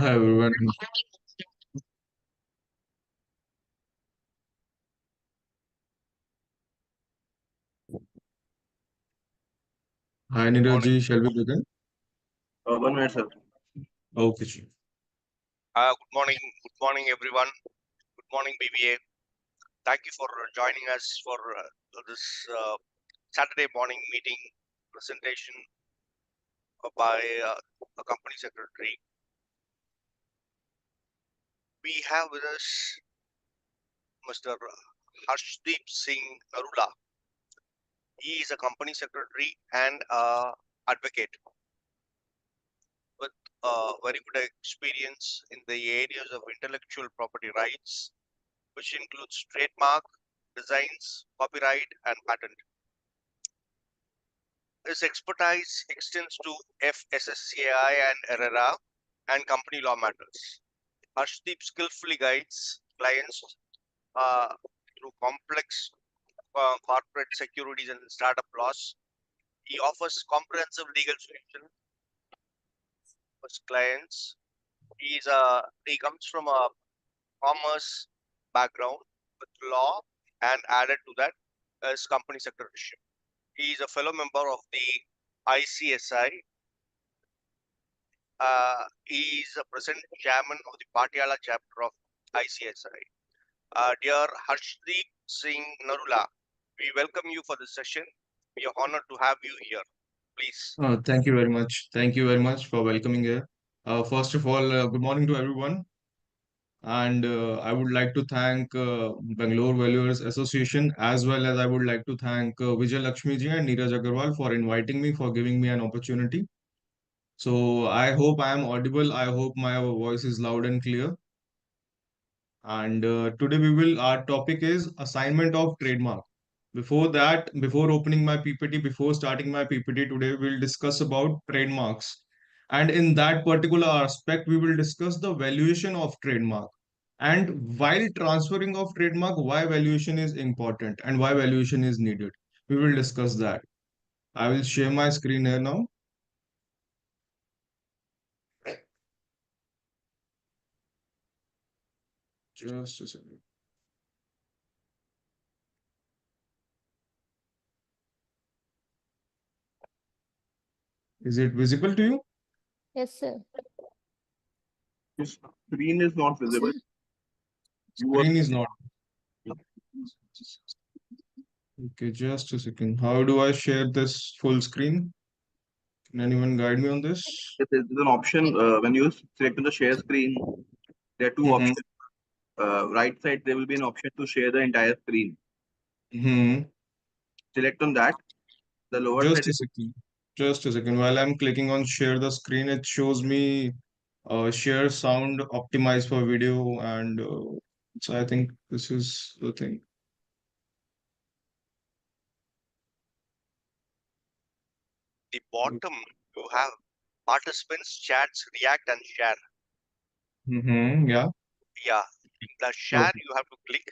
Hi everyone. Hi Morning. Niraji, shall we begin? 1 minute, sir. Okay, sure. Good morning. Good morning, everyone. Good morning, BBA. Thank you for joining us for this Saturday morning meeting presentation by a company secretary. We have with us Mr. Harshdeep Singh Narula. He is a company secretary and advocate with very good experience in the areas of intellectual property rights, which includes trademark, designs, copyright, and patent. His expertise extends to FSSAI and ERERA and company law matters. Harshdeep skillfully guides clients uh, through complex corporate securities and startup laws. He offers comprehensive legal solutions for his clients. He comes from a commerce background with law and added to that as company secretary. He is a fellow member of the ICSI. He is the present chairman of the Patiala chapter of ICSI. Dear Harshdeep Singh Narula, we welcome you for this session. We are honored to have you here. Please. Thank you very much. Thank you very much for welcoming here. First of all, good morning to everyone. And I would like to thank Bangalore Valuers Association, as well as I would like to thank Vijay Lakshmi ji and Neeraj Agarwal for inviting me, for giving me an opportunity. So I hope I am audible. I hope my voice is loud and clear. And today our topic is assignment of trademark. Before that, before opening my PPT, before starting my PPT today, we'll discuss about trademarks. And in that particular aspect, we will discuss the valuation of trademark. And while transferring of trademark, why valuation is important and why valuation is needed. We will discuss that. I will share my screen here now. Just a second. Is it visible to you? Yes, sir. Your screen is not visible. Screen is not. Okay, just a second. How do I share this full screen? Can anyone guide me on this? There's an option when you select on the share screen. There are two Mm-hmm. options. Right side, there will be an option to share the entire screen. Mm-hmm. Select on that. The lower side. Just a second. Just a second. While I'm clicking on share the screen, it shows me share sound optimized for video, and so I think this is the thing. The bottom, you have participants, chats, react, and share. Mm-hmm. Yeah. Yeah, the share Okay. you have to click.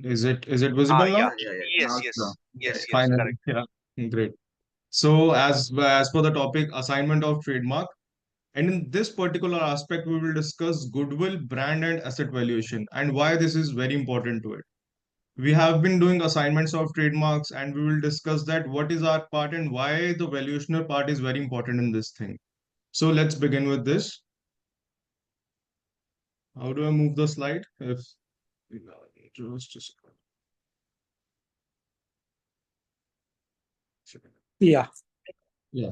Is it visible now? Yes, yes, yes, yes, Finally. correct. Yeah. Great. So as per the topic, assignment of trademark. And in this particular aspect, we will discuss goodwill, brand, and asset valuation, and why this is very important to it. We have been doing assignments of trademarks, and we will discuss that what is our part and why the valuational part is very important in this thing. So let's begin with this. How do I move the slide? If just a second. Yeah. Yeah.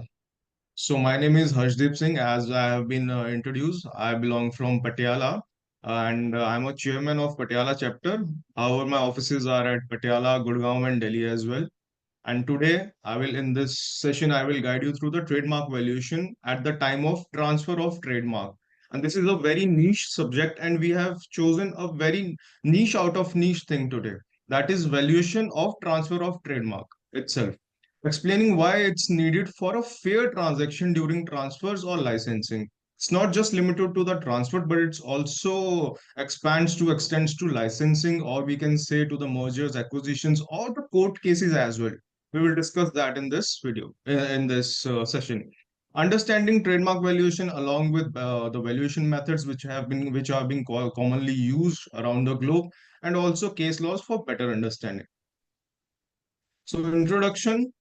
So my name is Harshdeep Singh. As I have been introduced, I belong from Patiala, and I'm a chairman of Patiala chapter. However, my offices are at Patiala, Gurgaon, and Delhi as well. And today, in this session, I will guide you through the trademark valuation at the time of transfer of trademark. And this is a very niche subject, and we have chosen a very niche out of niche thing today. That is valuation of transfer of trademark itself, explaining why it's needed for a fair transaction during transfers or licensing. It's not just limited to the transfer, but it's also extends to licensing, or we can say to the mergers, acquisitions, or the court cases as well. We will discuss that in this video, in this session. Understanding trademark valuation along with the valuation methods which are being commonly used around the globe, and also case laws for better understanding. So, introduction.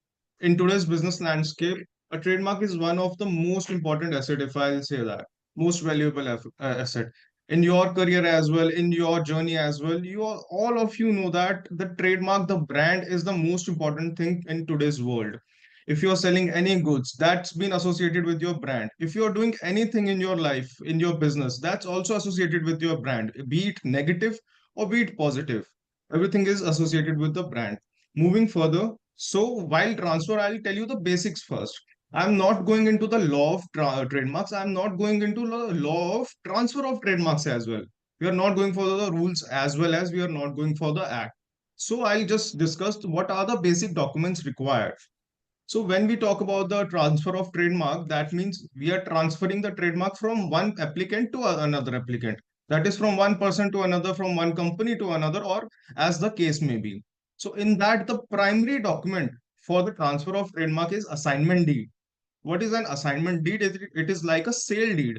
In today's business landscape, a trademark is one of the most important asset, if I'll say that, most valuable asset. In your career as well, in your journey as well, all of you know that the trademark, the brand is the most important thing in today's world. If you're selling any goods, that's been associated with your brand. If you're doing anything in your life, in your business, that's also associated with your brand, be it negative or be it positive. Everything is associated with the brand. Moving further, so while transfer, I'll tell you the basics first. I'm not going into the law of trademarks. I'm not going into the law of transfer of trademarks as well. We are not going for the rules as well as we are not going for the act. So I'll just discuss what are the basic documents required. So when we talk about the transfer of trademark, that means we are transferring the trademark from one applicant to another applicant. That is from one person to another, from one company to another, or as the case may be. So in that, the primary document for the transfer of trademark is assignment deed. What is an assignment deed? It is like a sale deed.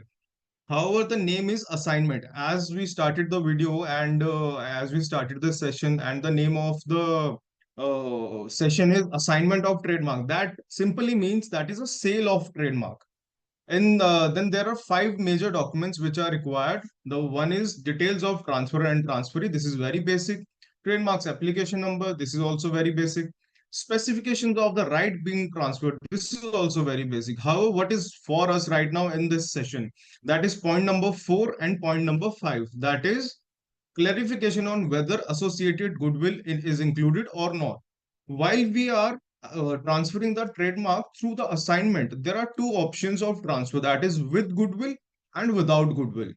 However, the name is assignment. As we started the video and as we started the session, and the name of the session is assignment of trademark. That simply means that is a sale of trademark. And then there are five major documents which are required. The one is details of transfer and transferee. This is very basic. Trademarks application number. This is also very basic. Specifications of the right being transferred. This is also very basic. However, what is for us right now in this session? That is point number 4 and point number 5. That is clarification on whether associated goodwill is included or not. While we are transferring the trademark through the assignment, there are two options of transfer, that is with goodwill and without goodwill.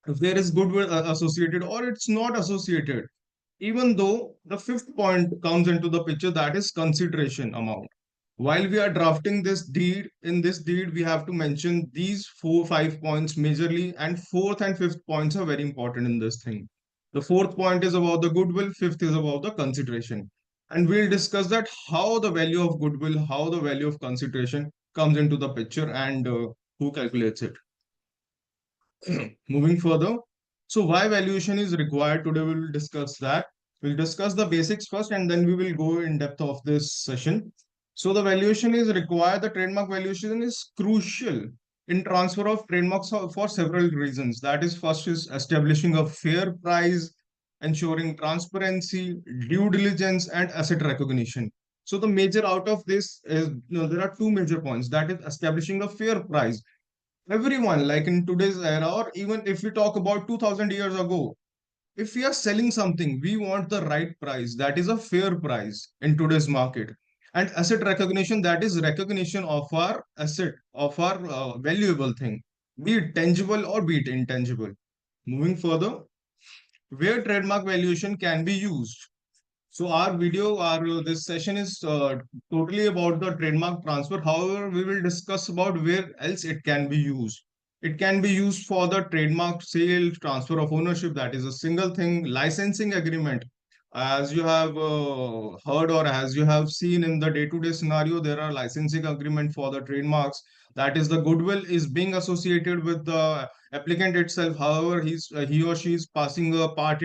If there is goodwill associated or it's not associated, even though the fifth point comes into the picture, that is consideration amount. While we are drafting this deed, in this deed, we have to mention these 5 points majorly, and fourth and fifth points are very important in this thing. The fourth point is about the goodwill, fifth is about the consideration. And we'll discuss that how the value of goodwill, how the value of consideration comes into the picture, and who calculates it. Moving further, so why valuation is required today, we will discuss that. We'll discuss the basics first and then we will go in depth of this session. So the valuation is required, the trademark valuation is crucial in transfer of trademarks for several reasons. That is, first is establishing a fair price, ensuring transparency, due diligence, and asset recognition. So the major out of this is, there are two major points. That is establishing a fair price. Everyone, like in today's era, or even if we talk about 2000 years ago, if we are selling something, we want the right price. That is a fair price in today's market. And asset recognition, that is recognition of our asset, of our valuable thing, be it tangible or be it intangible. Moving further, where trademark valuation can be used. So our video, our this session is totally about the trademark transfer. However, we will discuss about where else it can be used. It can be used for the trademark sale, transfer of ownership. That is a single thing. Licensing agreement. As you have heard or as you have seen in the day-to-day scenario, there are licensing agreement for the trademarks. That is, the goodwill is being associated with the applicant itself. However, he or she is passing a part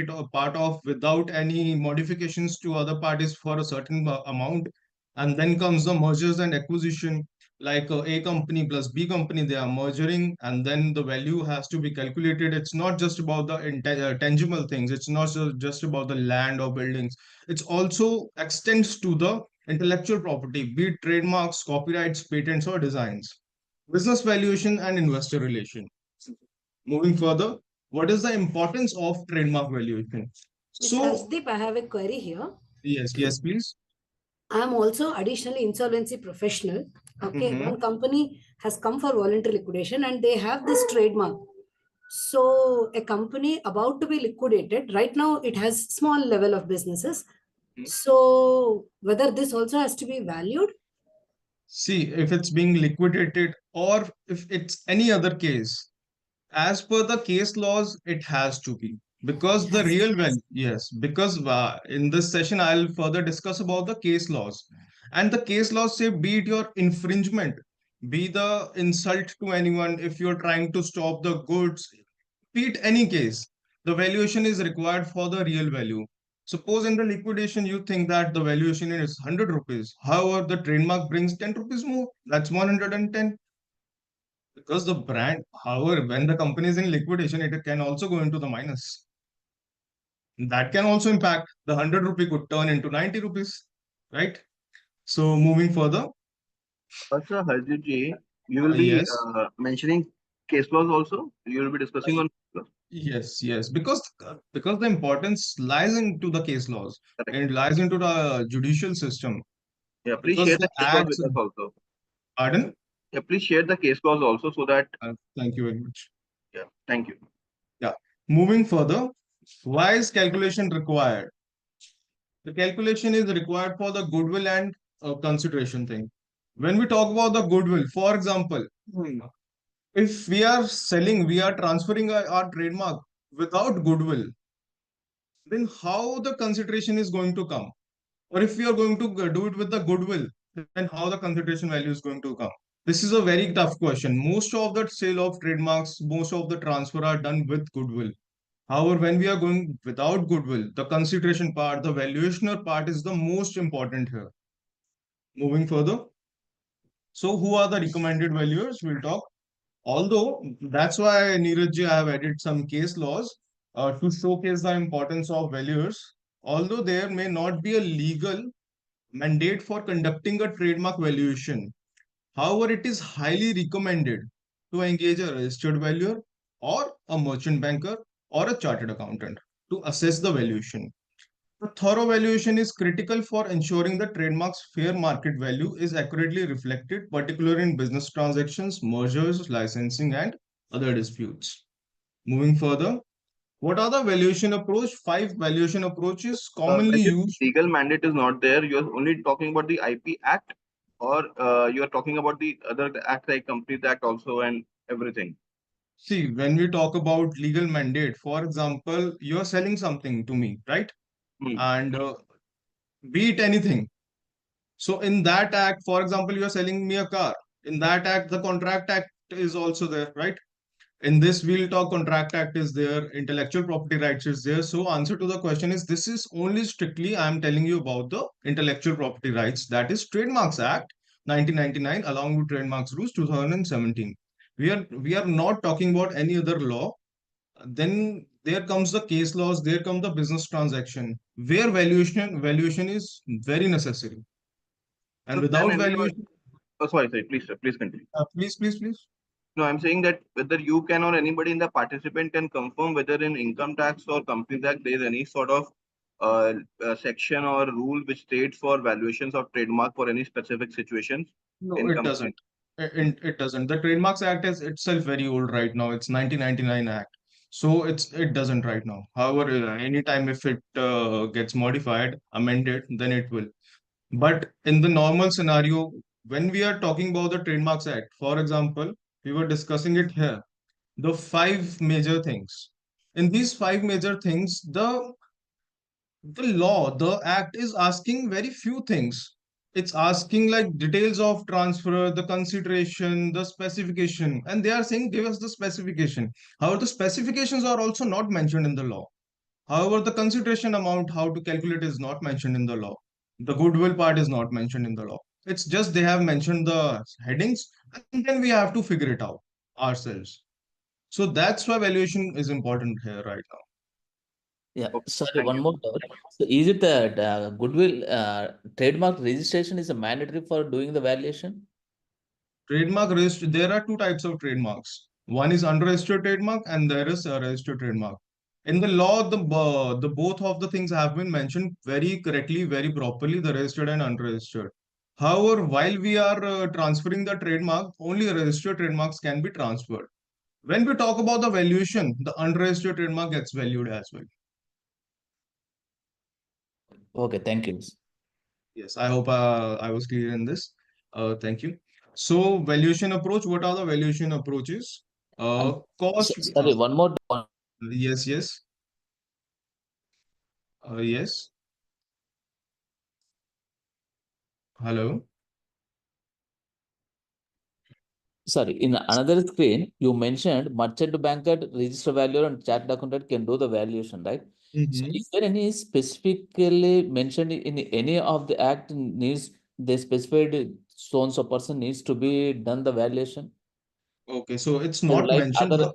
of without any modifications to other parties for a certain amount. And then comes the mergers and acquisition, like A company plus B company, they are merging, and then the value has to be calculated. It's not just about the tangible things. It's not just about the land or buildings. It's also extends to the intellectual property, be it trademarks, copyrights, patents, or designs. Business valuation and investor relation. Moving further, what is the importance of trademark valuation? Mr. So, Harshdeep, I have a query here. yes, yes, please. I am also additionally insolvency professional. Okay, Mm-hmm. one company has come for voluntary liquidation and they have this trademark. So a company about to be liquidated, right now it has small level of businesses. So whether this also has to be valued? See, if it's being liquidated or if it's any other case, as per the case laws, it has to be. It Because the has to. real value, yes, because in this session, I'll further discuss about the case laws. And the case laws say, be it your infringement, be the insult to anyone, if you're trying to stop the goods, be it any case, the valuation is required for the real value. Suppose in the liquidation you think that the valuation is 100 rupees. However, the trademark brings 10 rupees more. That's 110. Because the brand, however, when the company is in liquidation, it can also go into the minus. That can also impact. The 100 rupee could turn into 90 rupees, right? So moving further, Also, Harjit ji, you will be yes, mentioning case laws also. You will be discussing on case laws. yes, yes, because the importance lies into the case laws Correct. and it lies into the judicial system Yeah, please because share the the case laws acts. with us also. Pardon? Yeah, please share the case laws also so that. Thank you very much. Yeah, thank you. Yeah. Moving further, why is calculation required? The calculation is required for the goodwill and consideration thing. When we talk about the goodwill, for example, if we are selling, we are transferring our trademark without goodwill, then how the consideration is going to come? Or if we are going to do it with the goodwill, then how the consideration value is going to come? This is a very tough question. Most of the sale of trademarks, most of the transfer are done with goodwill. However, when we are going without goodwill, the consideration part, the valuationer part is the most important here. Moving further, so who are the recommended valuers? We'll talk. Although that's why Neeraj, I have added some case laws to showcase the importance of valuers. Although there may not be a legal mandate for conducting a trademark valuation, however, it is highly recommended to engage a registered valuer or a merchant banker or a chartered accountant to assess the valuation. A thorough valuation is critical for ensuring the trademark's fair market value is accurately reflected, particularly in business transactions, mergers, licensing, and other disputes. Moving further, what are the valuation approach? Five valuation approaches commonly When your used. legal mandate is not there, you are only talking about the IP Act, or you are talking about the other act like Companies Act also and everything. See, when we talk about legal mandate, for example, you are selling something to me, right? Hmm. And be it anything. So in that act, for example, you are selling me a car. In that act, the contract act is also there, right? In this we'll talk contract act is there, intellectual property rights is there. So answer to the question is this is only strictly I'm telling you about the intellectual property rights, that is Trademarks Act 1999 along with Trademarks Rules 2017. We are not talking about any other law. Then there comes the case laws, there come the business transaction where valuation is very necessary. And So can without anyone? valuation, Oh, sorry, please continue. please. No, I'm saying that whether you can or anybody in the participant can confirm whether in income tax or company tax there is any sort of section or rule which states for valuations of trademark for any specific situations No, in it company. doesn't. It doesn't. The Trademarks Act is itself very old right now. It's 1999 Act. So it doesn't right now. However, anytime if it gets modified, amended, then it will. But in the normal scenario, when we are talking about the Trademarks Act, for example, we were discussing it here, the five major things. In these five major things, the act is asking very few things. It's asking like details of transfer, the consideration, the specification, and they are saying give us the specification. However, the specifications are also not mentioned in the law. However, the consideration amount, how to calculate, is not mentioned in the law. The goodwill part is not mentioned in the law. It's just they have mentioned the headings, and then we have to figure it out ourselves. So that's why valuation is important here right now. Yeah, Okay, sorry, thank one you. more doubt. So is it that goodwill trademark registration is a mandatory for doing the valuation? Trademark register, there are two types of trademarks. One is unregistered trademark and there is a registered trademark. In the law, the both of the things have been mentioned very correctly, very properly, the registered and unregistered. However, while we are transferring the trademark, only registered trademarks can be transferred. When we talk about the valuation, the unregistered trademark gets valued as well. Okay, thank you. Yes, I hope I was clear in this. Thank you. So, valuation approach, what are the valuation approaches? And Cost, sorry, one more. yes, yes. Hello. Sorry, in another screen, you mentioned merchant banker, register valuer, and chartered accountant can do the valuation, right? So is there any specifically mentioned in any of the act needs they specified so and so person needs to be done the valuation? Okay, so it's Or not like mentioned.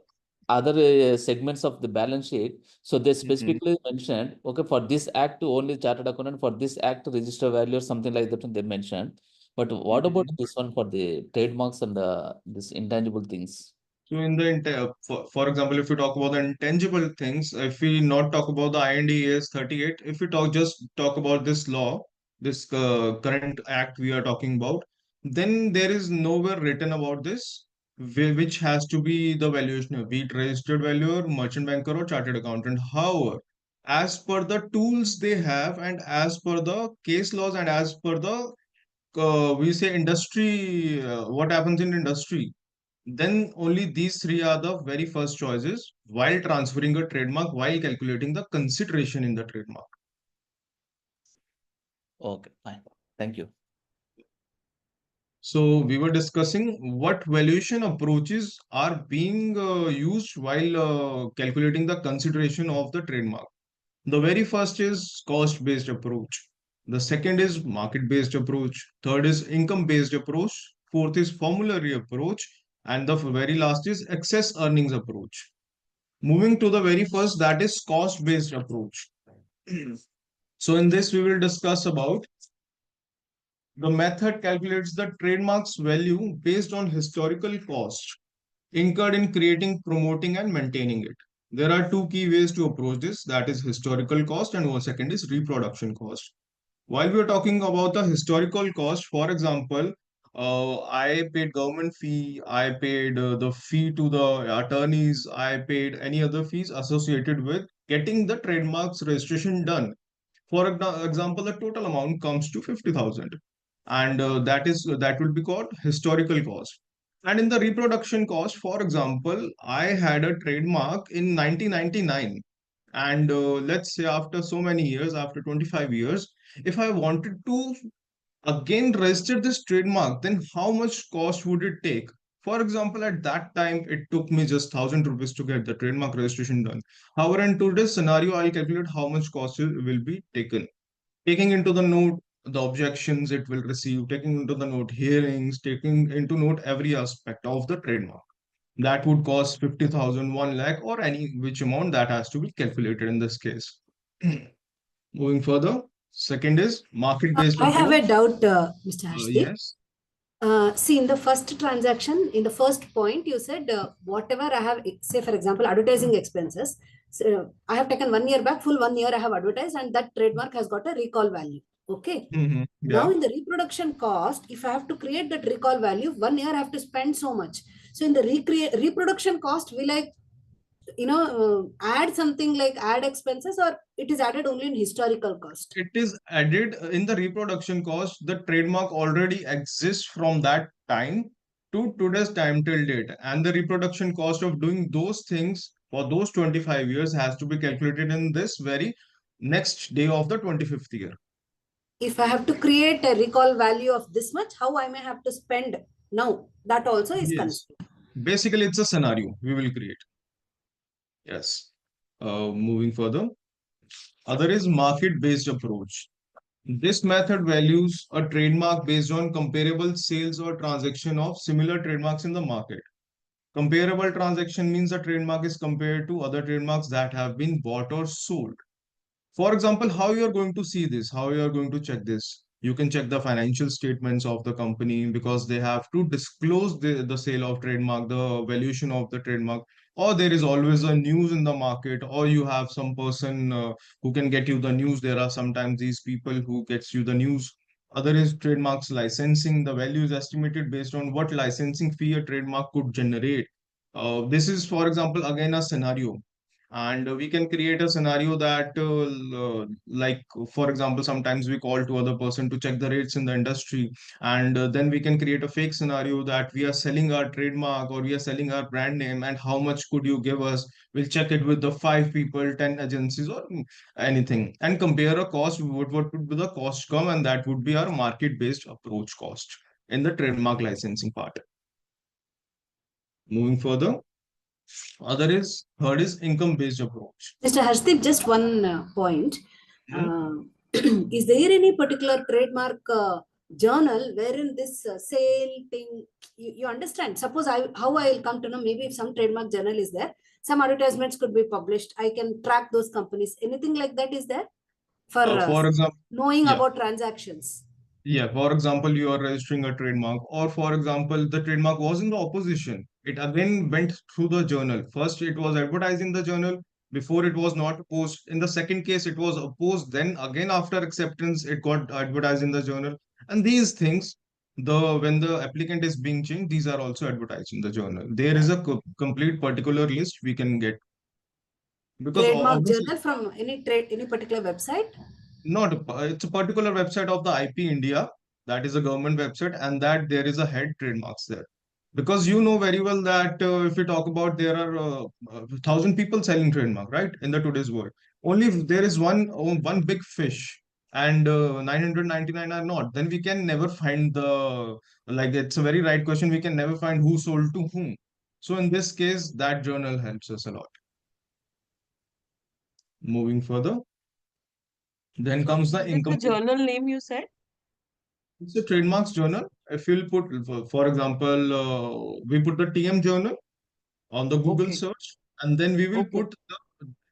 other segments of the balance sheet. So they Mhm. specifically mentioned, okay, for this act only chartered accountant, for this act register value or something like that they mentioned. But what about Mhm. this one for the trademarks and this intangible things? So in the for example, if we talk about the intangible things, if we not talk about the IND AS 38, if we talk about this law, this current act we are talking about, then there is nowhere written about this, which has to be the valuation, be it registered valuer, merchant banker, or chartered accountant. However, as per the tools they have, and as per the case laws, and as per the we say industry, what happens in industry, then only these three are the very first choices while transferring a trademark, while calculating the consideration in the trademark. Okay, fine. Thank you. So we were discussing what valuation approaches are being used while calculating the consideration of the trademark. The very first is cost-based approach. The second is market-based approach. Third is income-based approach. Fourth is formulary approach. And the very last is excess earnings approach. Moving to the very first, that is cost-based approach. So in this, we will discuss about the method calculates the trademark's value based on historical cost incurred in creating, promoting, and maintaining it. There are two key ways to approach this, that is historical cost, and one second is reproduction cost. While we are talking about the historical cost, for example, I paid government fee, I paid the fee to the attorneys, I paid any other fees associated with getting the trademarks registration done. For example, the total amount comes to 50,000, and that will be called historical cost. And in the reproduction cost, for example, I had a trademark in 1999, and let's say after so many years, after 25 years, if I wanted to again register this trademark, then how much cost would it take? For example, at that time, it took me just 1,000 rupees to get the trademark registration done. However, in today's scenario, I'll calculate how much cost will be taken, taking into the note the objections it will receive, taking into the note hearings, taking into note every aspect of the trademark. That would cost 50,000, 1 lakh, or any which amount that has to be calculated in this case. Moving further, second is market-based I have a approach. doubt, Mr. Harshdeep. Yes. See, in the first transaction, in the first point, you said whatever I have, say for example, advertising expenses. So I have taken 1 year back, full 1 year I have advertised, and that trademark has got a recall value. Okay. Now Yeah. in the reproduction cost, if I have to create that recall value, 1 year I have to spend so much. So in the reproduction cost, will I, add something like add expenses, or it is added only in historical cost? It is added in the reproduction cost. The trademark already exists from that time to today's time till date. And the reproduction cost of doing those things for those 25 years has to be calculated in this very next day of the 25th year. If I have to create a recall value of this much, how I may have to spend now, that also is Yes. considered. Basically, it's a scenario we will create. Yes. Moving further. Other is market-based approach. This method values a trademark based on comparable sales or transaction of similar trademarks in the market. Comparable transaction means a trademark is compared to other trademarks that have been bought or sold. For example, how you are going to see this, how you are going to check this. You can check the financial statements of the company because they have to disclose the sale of trademark, the valuation of the trademark, or there is always a news in the market, or you have some person who can get you the news. There are sometimes these people who gets you the news. Other is trademarks licensing. The value is estimated based on what licensing fee a trademark could generate. This is, for example, again a scenario, and we can create a scenario that like for example, sometimes we call to other person to check the rates in the industry, and then we can create a fake scenario that we are selling our trademark or we are selling our brand name, and how much could you give us? We'll check it with the 5 people, 10 agencies, or anything, and compare a cost. What would be the cost come, and that would be our market based approach cost in the trademark licensing part. Moving further, third is income-based approach. Mr. Harshdeep, just one point. Is there any particular trademark journal wherein this sale thing, you understand? Suppose how I will come to know, maybe if some trademark journal is there, some advertisements could be published. I can track those companies. Anything like that is there for For example, knowing yeah. about transactions? Yeah, for example, you are registering a trademark, or for example, the trademark was in the opposition. It again went through the journal. First, it was advertised in the journal. Before, it was not opposed. In the second case, it was opposed. Then again, after acceptance, it got advertised in the journal. And these things, when the applicant is being changed, these are also advertised in the journal. There is a complete particular list we can get because Trademark obviously journal from any particular website? not it's a particular website of the IP India, that is a government website, and that there is a head trademarks there. Because you know very well that if we talk about there are 1,000 people selling trademark, right, in the today's world. Only if there is one big fish and 999 are not, then we can never find the, like, it's a very right question. We can never find who sold to whom. So in this case, that journal helps us a lot. Moving further, then comes the Is it income. the journal name you said? It's a trademarks journal. If you'll put, for example, we put the TM journal on the Google Okay. search, and then we will Okay. put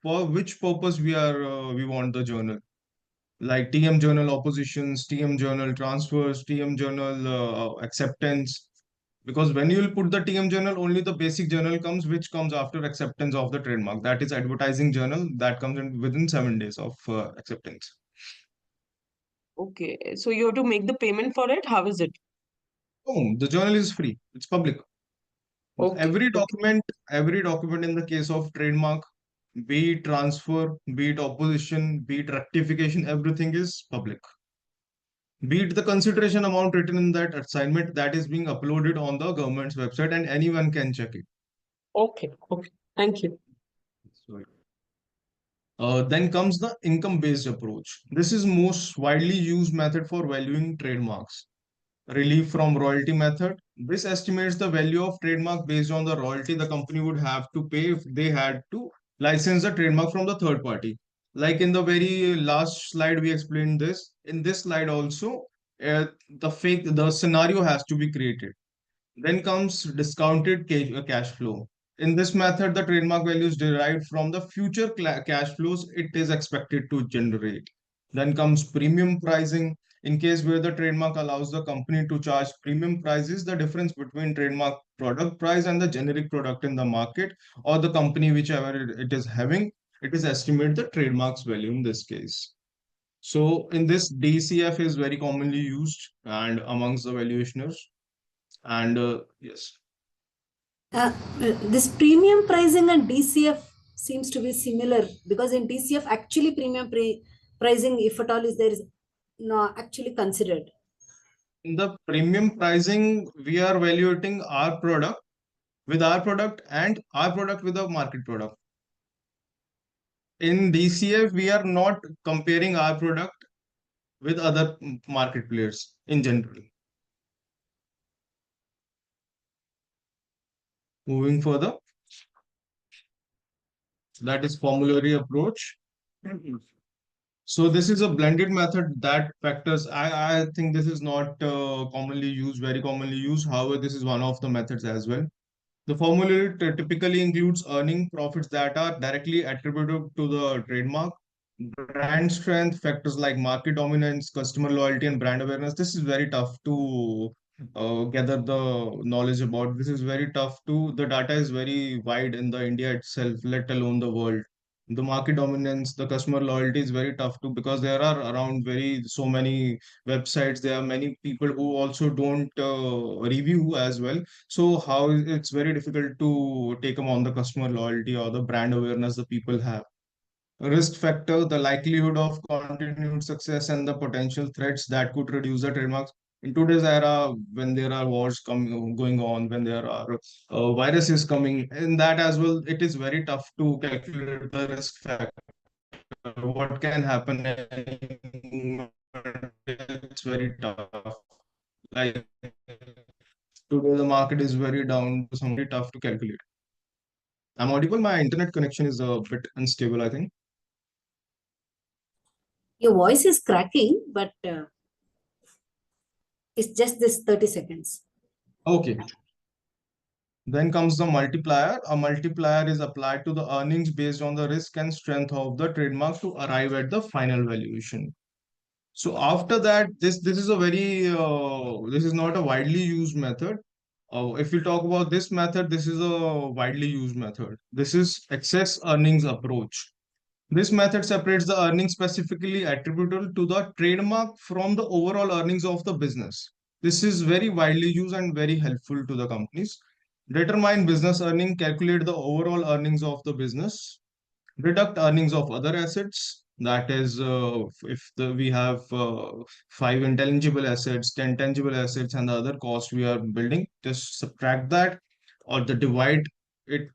for which purpose we want the journal, like TM journal oppositions, TM journal transfers, TM journal acceptance. Because when you will put the TM journal, only the basic journal comes, which comes after acceptance of the trademark. That is advertising journal that comes in within 7 days of acceptance. Okay. So you have to make the payment for it. How is it? Oh, the journal is free. It's public. Okay. Every Okay. document in the case of trademark, be it transfer, be it opposition, be it rectification, everything is public. Be it the consideration amount written in that assignment, that is being uploaded on the government's website and anyone can check it. Okay. Okay. Thank you. Then comes the income-based approach. This is most widely used method for valuing trademarks. Relief from royalty method. This estimates the value of trademark based on the royalty the company would have to pay if they had to license the trademark from the third party. Like in the very last slide, we explained this. In this slide also, the scenario has to be created. Then comes discounted cash flow. In this method, the trademark value is derived from the future cash flows it is expected to generate. Then comes premium pricing. In case where the trademark allows the company to charge premium prices, the difference between trademark product price and the generic product in the market, or the company whichever it is having, it is estimate the trademark's value in this case. So in this, DCF is very commonly used and amongst the valuationers. And yes, This premium pricing and DCF seems to be similar, because in DCF actually pricing, if at all is there, is no actually considered. in the premium pricing, we are evaluating our product and our product with a market product. In DCF, we are not comparing our product with other market players in general. Moving further, that is formulary approach. So this is a blended method that factors. I think this is not commonly used, very commonly used. However, this is one of the methods as well. The formula typically includes earning profits that are directly attributable to the trademark, brand strength, factors like market dominance, customer loyalty, and brand awareness. This is very tough to gather the knowledge about. This is very tough to, the data is very wide in the India itself, let alone the world. The market dominance, the customer loyalty is very tough too, because there are around very so many websites. There are many people who also don't review as well. So how it's very difficult to take them on the customer loyalty or the brand awareness the people have. Risk factor, the likelihood of continued success and the potential threats that could reduce the trademarks. In today's era, when there are wars going on, when there are viruses coming, in that as well, it is very tough to calculate the risk factor. What can happen? It's very tough. Like Today the market is very down, so very tough to calculate. I'm audible. My internet connection is a bit unstable, I think. Your voice is cracking, but it's just this 30 seconds. Okay. Then comes the multiplier. A multiplier is applied to the earnings based on the risk and strength of the trademark to arrive at the final valuation. So after that, this is a very this is not a widely used method. If we talk about this method, this is a widely used method. This is excess earnings approach. This method separates the earnings specifically attributable to the trademark from the overall earnings of the business. This is very widely used and very helpful to the companies. Determine business earning, calculate the overall earnings of the business, deduct earnings of other assets. That is, we have five intangible assets, 10 tangible assets, and the other cost we are building, just subtract that or it divide it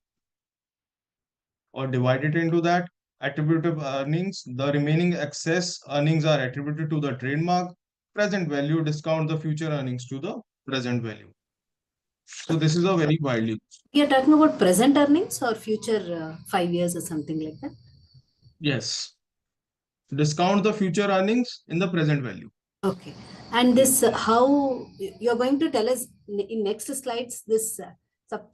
into that attributable earnings. The remaining excess earnings are attributed to the trademark. Present value discount the future earnings to the present value. So this is a very widely used. You're talking about present earnings or future 5 years or something like that? Yes. Discount the future earnings in the present value. Okay. And this, how you're going to tell us in next slides, this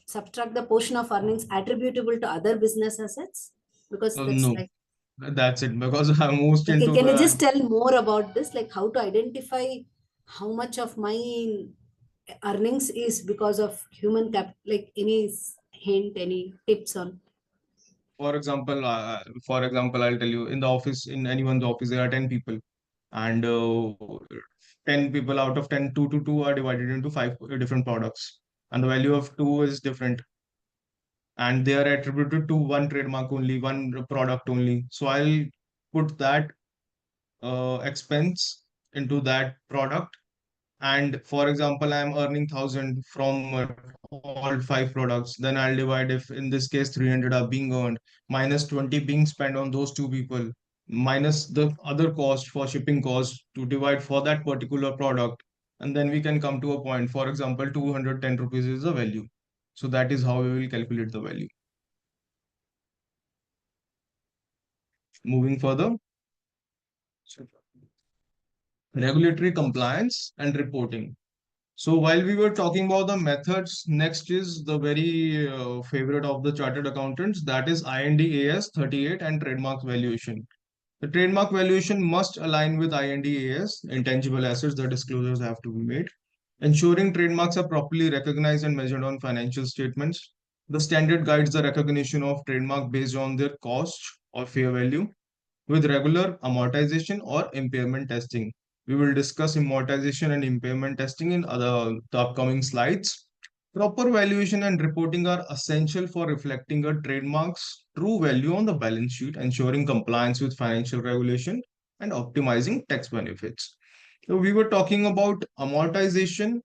subtract the portion of earnings attributable to other business assets? Because that's No, like, that's it. Because I'm most okay, into can you the just tell more about this? Like how to identify how much of my earnings is because of human cap, like any hint, any tips on? for example, I'll tell you in the office, in anyone's office, there are 10 people, and 10 people out of 10, 2 to 2 are divided into five different products, and the value of two is different, and they are attributed to one trademark only, one product only. So I'll put that expense into that product. And for example, I'm earning 1,000 from all five products. Then I'll divide, if in this case 300 are being earned, minus 20 being spent on those two people, minus the other cost for shipping cost to divide for that particular product. And then we can come to a point. For example, 210 rupees is the value. So that is how we will calculate the value. Moving further, regulatory compliance and reporting. So while we were talking about the methods, next is the very favorite of the chartered accountants, that is IND-AS 38 and trademark valuation. The trademark valuation must align with IND-AS, intangible assets, the disclosures have to be made. Ensuring trademarks are properly recognized and measured on financial statements. The standard guides the recognition of trademark based on their cost or fair value with regular amortization or impairment testing. We will discuss amortization and impairment testing in the upcoming slides. Proper valuation and reporting are essential for reflecting a trademark's true value on the balance sheet, ensuring compliance with financial regulation and optimizing tax benefits. So we were talking about amortization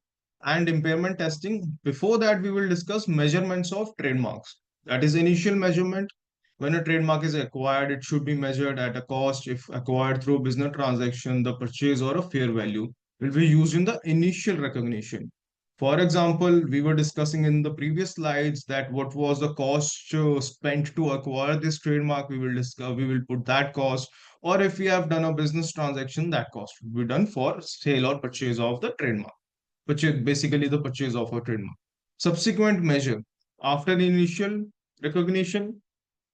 and impairment testing. Before that, we will discuss measurements of trademarks. That is initial measurement. When a trademark is acquired, it should be measured at a cost. If acquired through a business transaction, the purchase or a fair value will be used in the initial recognition. For example, we were discussing in the previous slides that what was the cost spent to acquire this trademark. We will put that cost. Or if we have done a business transaction, that cost will be done for sale or purchase of the trademark, which is basically the purchase of a trademark. Subsequent measure. After the initial recognition,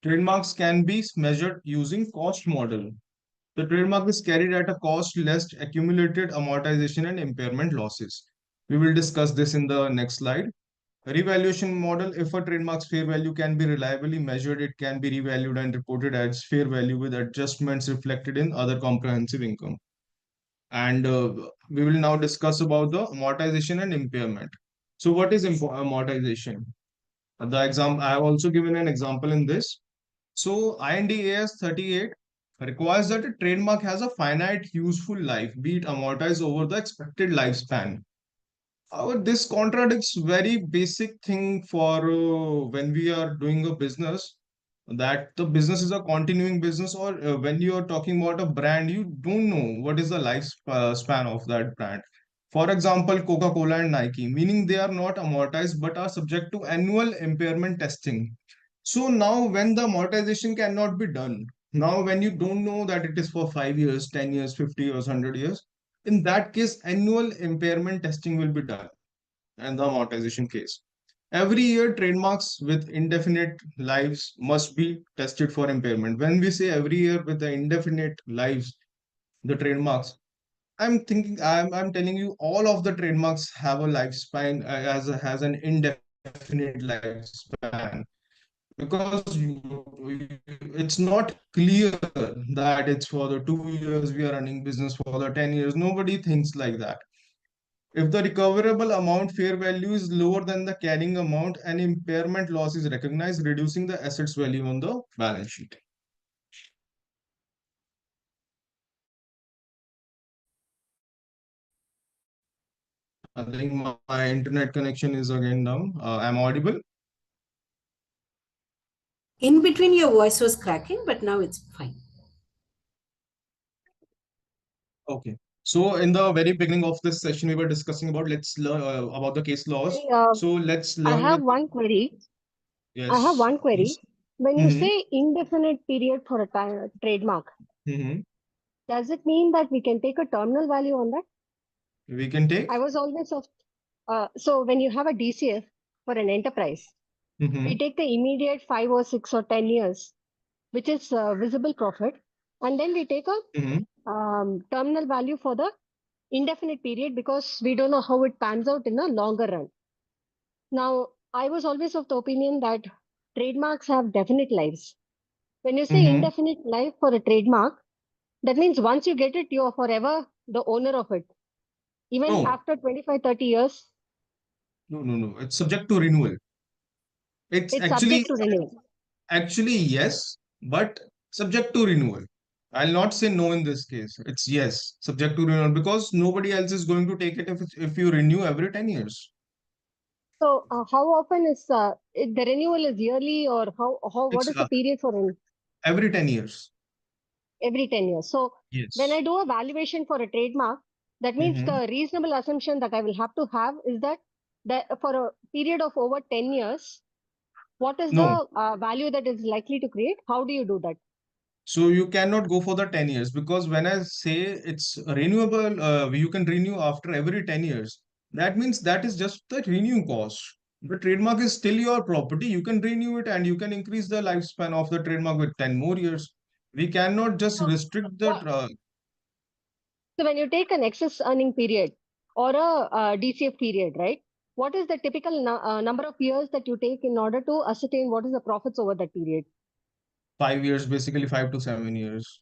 trademarks can be measured using cost model. The trademark is carried at a cost less accumulated amortization and impairment losses. We will discuss this in the next slide. Revaluation model. If a trademark's fair value can be reliably measured, it can be revalued and reported as fair value with adjustments reflected in other comprehensive income. And we will now discuss about the amortization and impairment. So what is amortization? I have also given an example in this. So IND-AS 38 requires that a trademark has a finite useful life, be it amortized over the expected lifespan. However, this contradicts very basic thing for when we are doing a business, that the business is a continuing business, or when you are talking about a brand, you don't know what is the life span of that brand. For example, Coca-Cola and Nike, meaning they are not amortized but are subject to annual impairment testing. So now when the amortization cannot be done, now when you don't know that it is for 5 years, 10 years, 50 years, 100 years, in that case, annual impairment testing will be done and the amortization case. Every year, trademarks with indefinite lives must be tested for impairment. When we say every year with the indefinite lives, the trademarks, I'm telling you, all of the trademarks have a lifespan has an indefinite lifespan because it's not clear that it's for the 2 years we are running business for the 10 years. Nobody thinks like that. If the recoverable amount fair value is lower than the carrying amount, an impairment loss is recognized, reducing the assets value on the balance sheet. I think my internet connection is again down. I'm audible. In between, your voice was cracking, but now it's fine. Okay. So in the very beginning of this session, we were discussing about let's learn about the case laws. So let's I learn have the one query. I have yes. one query. Yes. When you Mm-hmm. say indefinite period for a trademark, Mm-hmm. does it mean that we can take a terminal value on that? We can take. I was always of, so when you have a DCF for an enterprise, Mm-hmm. we take the immediate 5 or 6 or 10 years, which is visible profit, and then we take a Mm-hmm. terminal value for the indefinite period because we don't know how it pans out in a longer run. Now, I was always of the opinion that trademarks have definite lives. When you say Mm-hmm. indefinite life for a trademark, that means once you get it, you're forever the owner of it. Even No, after 25, 30 years, no. It's subject to renewal. It's it's subject to renewal. actually yes, but subject to renewal. I'll not say no in this case. It's yes, subject to renewal because nobody else is going to take it if you renew every 10 years. So, how often is the renewal is yearly, or what It's is the period for every 10 years. every 10 years? So, when Yes. I do a valuation for a trademark, that means Mm-hmm. the reasonable assumption that I will have to have is that for a period of over 10 years, what is No. the value that is likely to create? How do you do that? So you cannot go for the 10 years because when I say it's renewable, you can renew after every 10 years. That means that is just the renewing cost. The trademark is still your property. You can renew it and you can increase the lifespan of the trademark with 10 more years. We cannot just restrict the. So when you take an excess earning period or a DCF period, right? What is the typical number of years that you take in order to ascertain what is the profits over that period? 5 years, basically 5 to 7 years.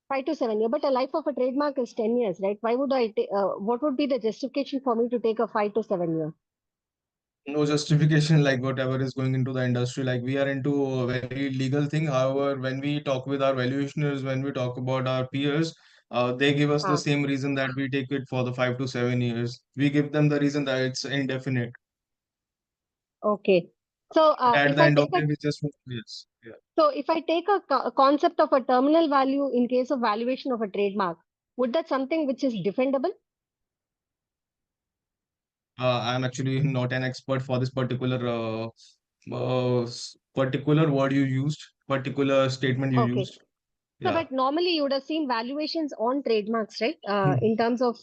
5 to 7 years. But the life of a trademark is 10 years, right? Why would I take, what would be the justification for me to take a 5 to 7 year? No justification like whatever is going into the industry. Like we are into a very legal thing. However, when we talk with our valuationers, when we talk about our peers, they give us the Ah, same reason that we take it for the 5 to 7 years. We give them the reason that it's indefinite. okay. So But at the end of the day, we just yes, yeah. if I take a concept of a terminal value in case of valuation of a trademark, would that something which is defendable? I'm actually not an expert for this particular word you used, particular statement you Okay. used. So, Yeah. but normally you would have seen valuations on trademarks, right? Hmm. In terms of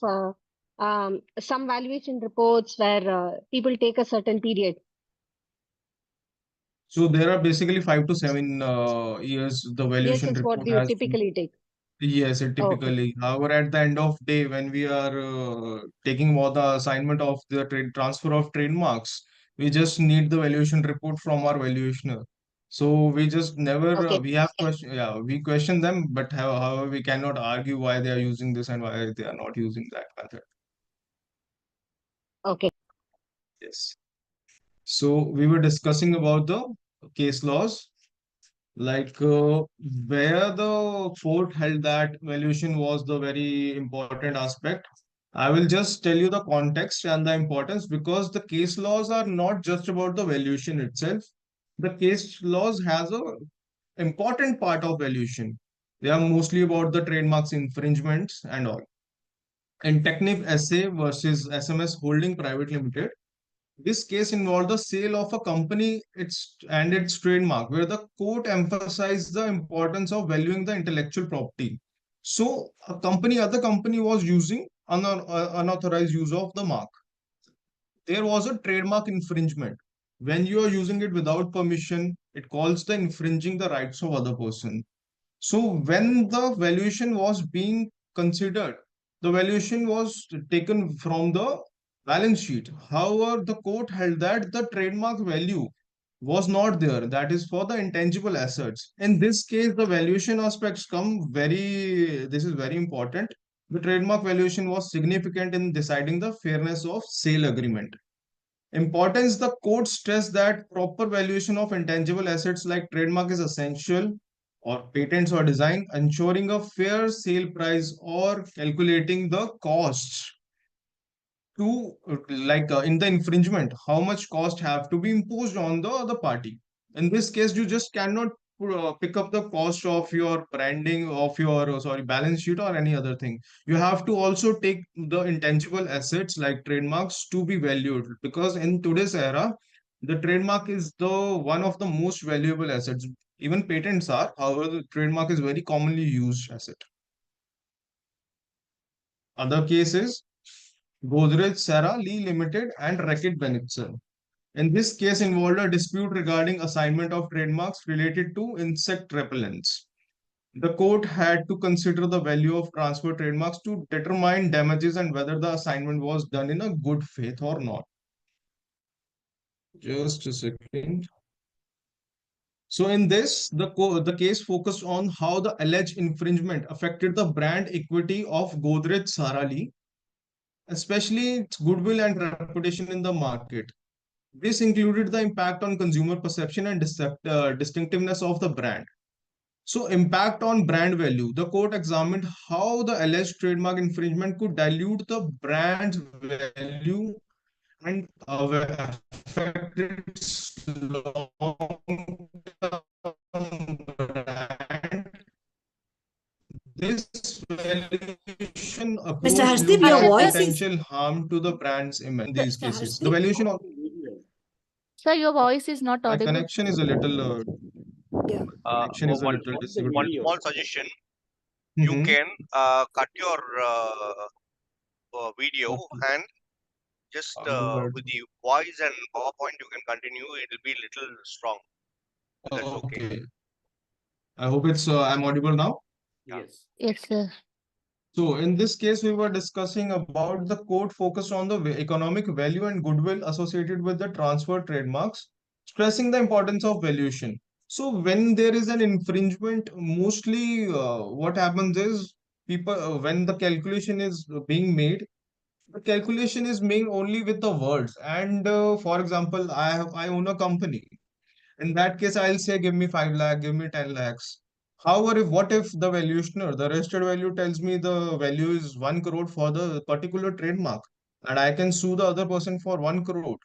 some valuation reports where people take a certain period. So there are basically 5 to 7 years the Yes, valuation is what report you has. typically take. Yes, it Okay. typically. However, at the end of day, when we are taking about the assignment of the trade transfer of trademarks, we just need the valuation report from our valuationer. So we just never Okay. we have question, yeah, we question them, but however we cannot argue why they are using this and why they are not using that method. Okay. Yes. So we were discussing about the case laws. Like where the court held that valuation was the very important aspect. I will just tell you the context and the importance because the case laws are not just about the valuation itself. The case laws has a important part of valuation. They are mostly about the trademarks infringements and all. in Technip SA versus SMS Holding Private Limited. This case involved the sale of a company and its trademark, where the court emphasized the importance of valuing the intellectual property. So, other company was using unauthorized use of the mark. There was a trademark infringement. When you are using it without permission, it calls the infringing the rights of other person. So when the valuation was being considered, the valuation was taken from the balance sheet. However, the court held that the trademark value was not there. That is for the intangible assets. In this case, the valuation aspects this is very important. The trademark valuation was significant in deciding the fairness of sale agreement. Importance, the court stressed that proper valuation of intangible assets like trademark is essential, or patents or design, ensuring a fair sale price or calculating the costs to in the infringement, how much cost have to be imposed on the other party. In this case, you just cannot pick up the cost of your branding of your balance sheet or any other thing. You have to also take the intangible assets like trademarks to be valued, because in today's era, the trademark is the one of the most valuable assets. Even patents are, however, the trademark is very commonly used asset. Other cases, Godrej Sara Lee Limited and Reckitt Benicson. In this case, involved a dispute regarding assignment of trademarks related to insect repellents. The court had to consider the value of transfer trademarks to determine damages and whether the assignment was done in a good faith or not. Just a second. So in this, the case focused on how the alleged infringement affected the brand equity of Godrej Sara Lee, especially its goodwill and reputation in the market. This included the impact on consumer perception and distinctiveness of the brand. So, impact on brand value. The court examined how the alleged trademark infringement could dilute the brand's value and affect its long-term brand. This valuation approach Mr. Harshdeep, looked your at voice is potential harm to the brand's image in these Mr. cases. The Harshdeep, valuation of Sir, your voice is not my audible. connection is a little yeah. connection is a One little one disabled. small suggestion: you Mm-hmm. can cut your video Okay. and just Alright. with the voice and PowerPoint you can continue. It will be little strong. If that's okay. Okay. I hope I'm audible now. Yes. Yes, sir. So in this case, we were discussing about the court focused on the economic value and goodwill associated with the transfer trademarks, stressing the importance of valuation. So when there is an infringement, mostly what happens is people when the calculation is being made, the calculation is made only with the words. And for example, I own a company. In that case, I'll say, give me 5 lakh, give me 10 lakhs. However, what if the valuationer, the registered value tells me the value is 1 crore for the particular trademark, and I can sue the other person for 1 crore.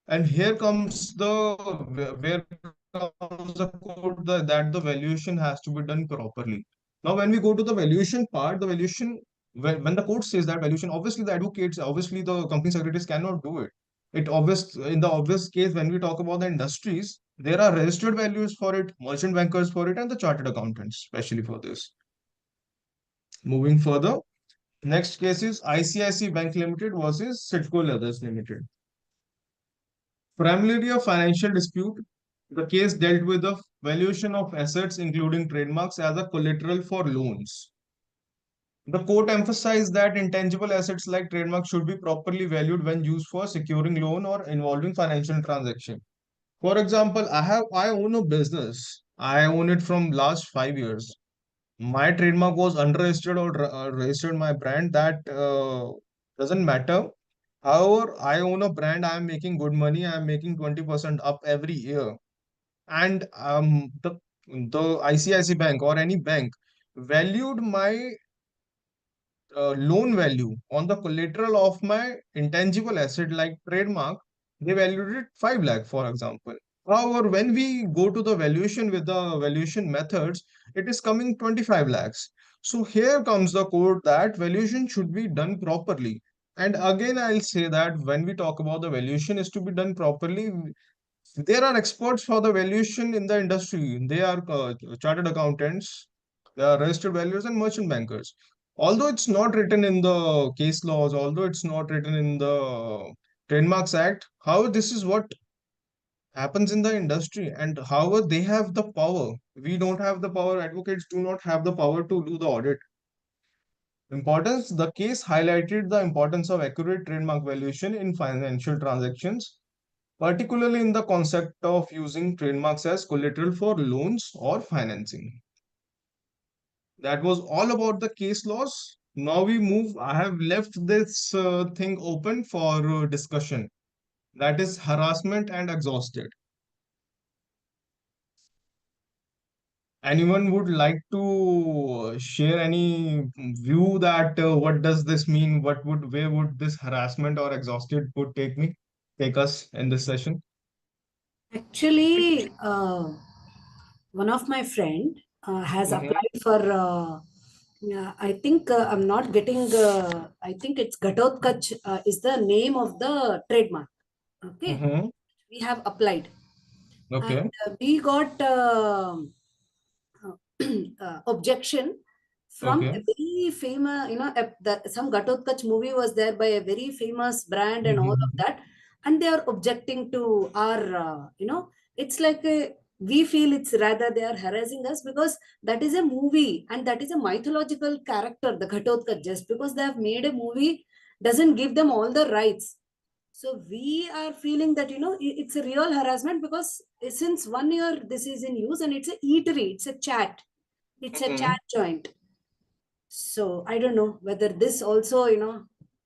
And here comes where comes the code that the valuation has to be done properly. Now, when we go to the valuation part, the valuation, when the court says that valuation, obviously the advocates, obviously the company secretaries cannot do it. In the obvious case, when we talk about the industries, there are registered values for it, merchant bankers for it, and the chartered accountants, especially for this. Moving further, next case is ICICI Bank Limited versus Citco Leathers Limited. Primarily a financial dispute, the case dealt with the valuation of assets, including trademarks, as a collateral for loans. The court emphasized that intangible assets like trademarks should be properly valued when used for securing loan or involving financial transaction. For example, I own a business. I own it from last 5 years. My trademark was unregistered or registered my brand. That doesn't matter. However, I own a brand. I am making good money. I am making 20% up every year. And the ICICI Bank or any bank valued my loan value on the collateral of my intangible asset like trademark. They valued it 5 lakh, for example. However, when we go to the valuation with the valuation methods, it is coming 25 lakhs. So here comes the quote that valuation should be done properly. And again, I'll say that when we talk about the valuation is to be done properly, there are experts for the valuation in the industry. They are chartered accountants, they are registered valuers and merchant bankers. Although it's not written in the case laws, although it's not written in the Trademarks Act, however, this is what happens in the industry, and however, they have the power. We don't have the power, advocates do not have the power to do the audit. Importance, the case highlighted the importance of accurate trademark valuation in financial transactions, particularly in the concept of using trademarks as collateral for loans or financing. That was all about the case laws. Now we move, I have left this thing open for discussion. That is harassment and exhausted. Anyone would like to share any view that what does this mean? Where would this harassment or exhausted would take us in this session? Actually, one of my friend has Mm-hmm. applied for. Yeah, I think I'm not getting. I think it's Ghatotkach is the name of the trademark. Okay, Mm-hmm. we have applied, and Okay. we got objection from a Okay. very famous, some Ghatotkach movie was there by a very famous brand and all of Mm-hmm. that, and they are objecting to our, it's like we feel it's rather they are harassing us because that is a movie and that is a mythological character, the Ghatotkach. Just because they have made a movie doesn't give them all the rights. So we are feeling that it's a real harassment because since 1 year this is in use and it's a eatery, it's a Mm-hmm. chat joint. So I don't know whether this also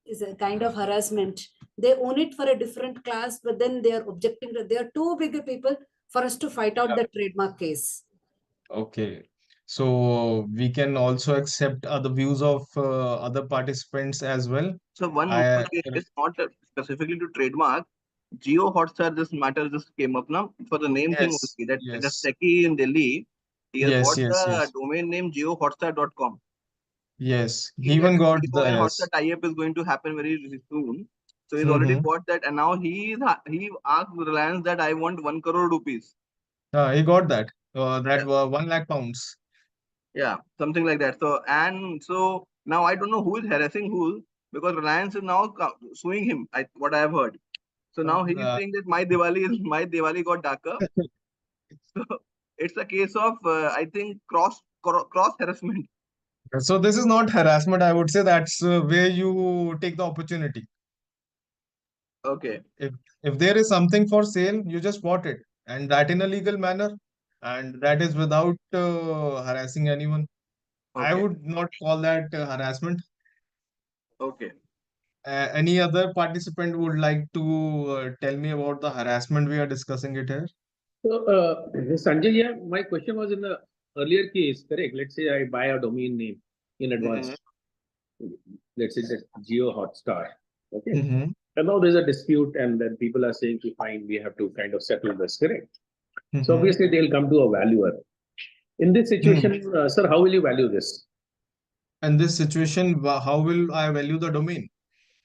is a kind of harassment. They own it for a different class, but then they are objecting that they are too big a people for us to fight out Yeah. the trademark case. Okay. So we can also accept other views of other participants as well. So one more I case, not specifically to trademark. Geo Hotstar, this matter just came up now for the name thing yes, only. That the yes, Seki in Delhi, he has yes, bought yes, the yes, domain name geohotstar.com. yes. He That even got Jio the and Hotstar yes. tie-up is going to happen very soon. So he's already Mm-hmm. bought that, and now he asked Reliance that I want 1 crore rupees. He got that. That Yeah, were 1 lakh pounds. yeah, something like that. So now I don't know who is harassing who, because Reliance is now suing him. What I have heard. So Uh, now he is uh, saying that my Diwali got darker. So it's a case of I think cross harassment. so this is not harassment. I would say that's where you take the opportunity. Okay, If if there is something for sale, you just bought it, and that in a legal manner, and that is without harassing anyone. I okay, would not call that harassment. okay. Any other participant would like to tell me about the harassment we are discussing it here? So, Sanjay, yeah, my question was in the earlier case, correct? Let's say I buy a domain name in Mm-hmm. advance. Let's say that Geo Hotstar. Okay. Mm-hmm. And now there's a dispute, and then people are saying, fine, we have to kind of settle this, correct? So, Mm-hmm. obviously, they'll come to a valuer. In this Hmm. situation, sir, how will you value this? In this situation, how will I value the domain?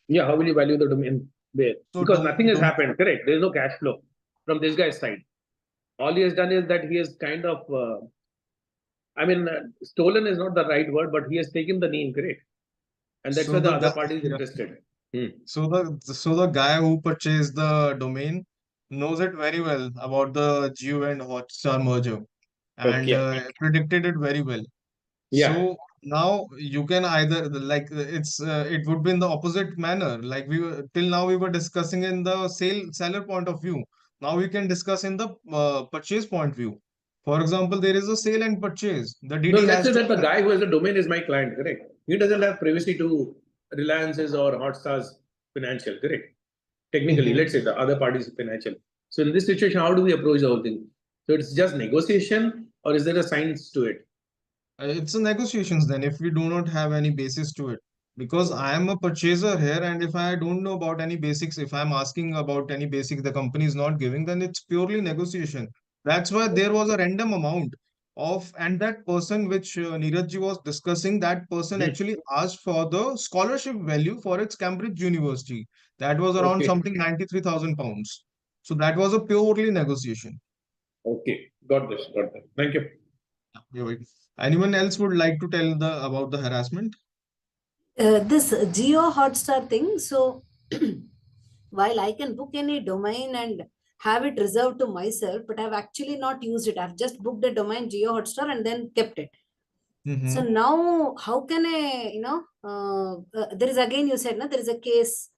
Yeah, how will you value the domain there? So, Because nothing has happened, correct? There is no cash flow from this guy's side. All he has done is that he has kind of, stolen is not the right word, but he has taken the name, correct? And that's so where the the other guy, party is yeah. interested. Hmm. So the guy who purchased the domain knows it very well about the Geo and Hotstar merger and Okay. predicted it very well. Yeah. So now you can either it would be in the opposite manner. Like till now we were discussing in the seller point of view. Now we can discuss in the purchase point view. For example, there is a sale and purchase. The No, DD let's has say to that the guy who has the domain is my client, correct? He doesn't have privacy to Reliance's or Hotstar's financial, correct? Technically, Mhm. let's say the other party's financial. So in this situation, how do we approach the whole thing? So it's just negotiation, or is there a science to it? It's a negotiations then if we do not have any basis to it. Because I am a purchaser here, and if I don't know about any basics, if I'm asking about any basics the company is not giving, then it's purely negotiation. That's why there was a random amount of, and that person which Neeraj ji was discussing, that person Hmm. actually asked for the scholarship value for its Cambridge University. That was around Okay. something 93,000 pounds. So that was a purely negotiation. Okay. Got this. Got that. Thank you. You're right. Anyone else would like to tell the about the harassment? This Geo Hotstar thing. So while I can book any domain and have it reserved to myself, but I've actually not used it. I've just booked a domain Geo Hotstar and then kept it. So Mm-hmm. now, how can I, there is again, you said, no, there is a case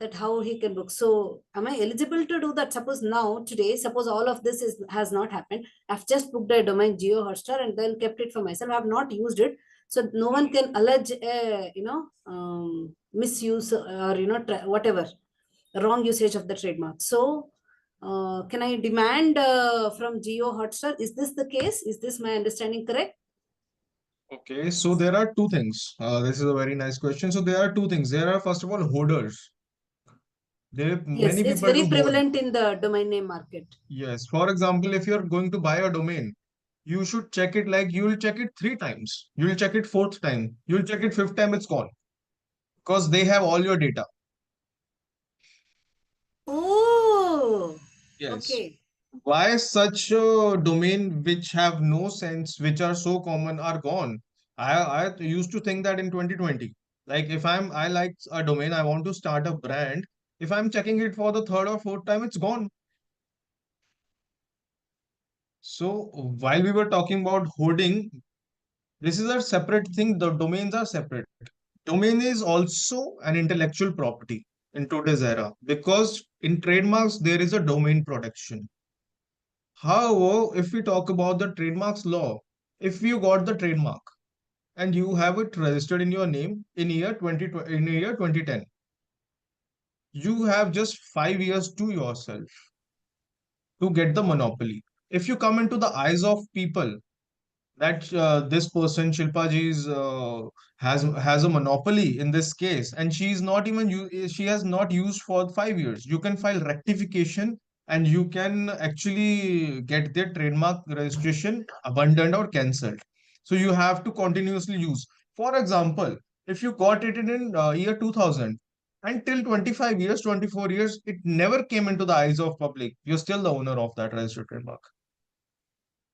that how he can book. So am I eligible to do that? Suppose now, today, suppose all of this has not happened. I've just booked a domain Geo Hotstar and then kept it for myself. I've not used it. So no one can allege, misuse or, whatever, wrong usage of the trademark. So can I demand from Geo Hotstar? Is this the case? Is this my understanding correct? Okay, so there are two things. This is a very nice question. So there are two things. There are, first of all, hoarders. There Yes, many it's people very do hoard. prevalent in the domain name market. Yes. For example, if you're going to buy a domain, you should check it, like you'll check it three times. You'll check it fourth time. You'll check it fifth time, it's gone. Because they have all your data. Oh, Yes. okay. Why such a domain which have no sense, which are so common, are gone? I used to think that in 2020. Like if I like a domain, I want to start a brand. If I'm checking it for the third or fourth time, it's gone. So while we were talking about hoarding, this is a separate thing. The domains are separate. Domain is also an intellectual property in today's era, because in trademarks there is a domain protection. However, if we talk about the trademarks law, if you got the trademark and you have it registered in your name in year 2010, you have just 5 years to yourself to get the monopoly. If you come into the eyes of people that this person Shilpa ji is has a monopoly in this case, and she is not even she has not used for 5 years. You can file rectification and you can actually get their trademark registration abandoned or cancelled. So you have to continuously use. For example, if you got it in year 2000 until 25 years, 24 years, it never came into the eyes of public. You're still the owner of that registered trademark.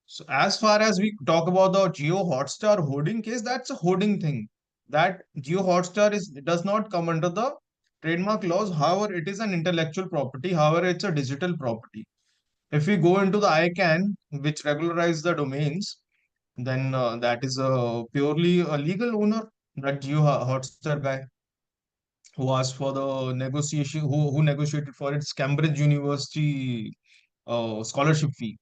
So as far as we talk about the Geo Hotstar hoarding case, that's a hoarding thing. That Geo Hotstar is does not come under the trademark laws. However, it is an intellectual property. However, it's a digital property. If we go into the ICANN, which regularize the domains, then that is a purely a legal owner. That Geo Hotstar guy who asked for the negotiation, who negotiated for its Cambridge University scholarship fee.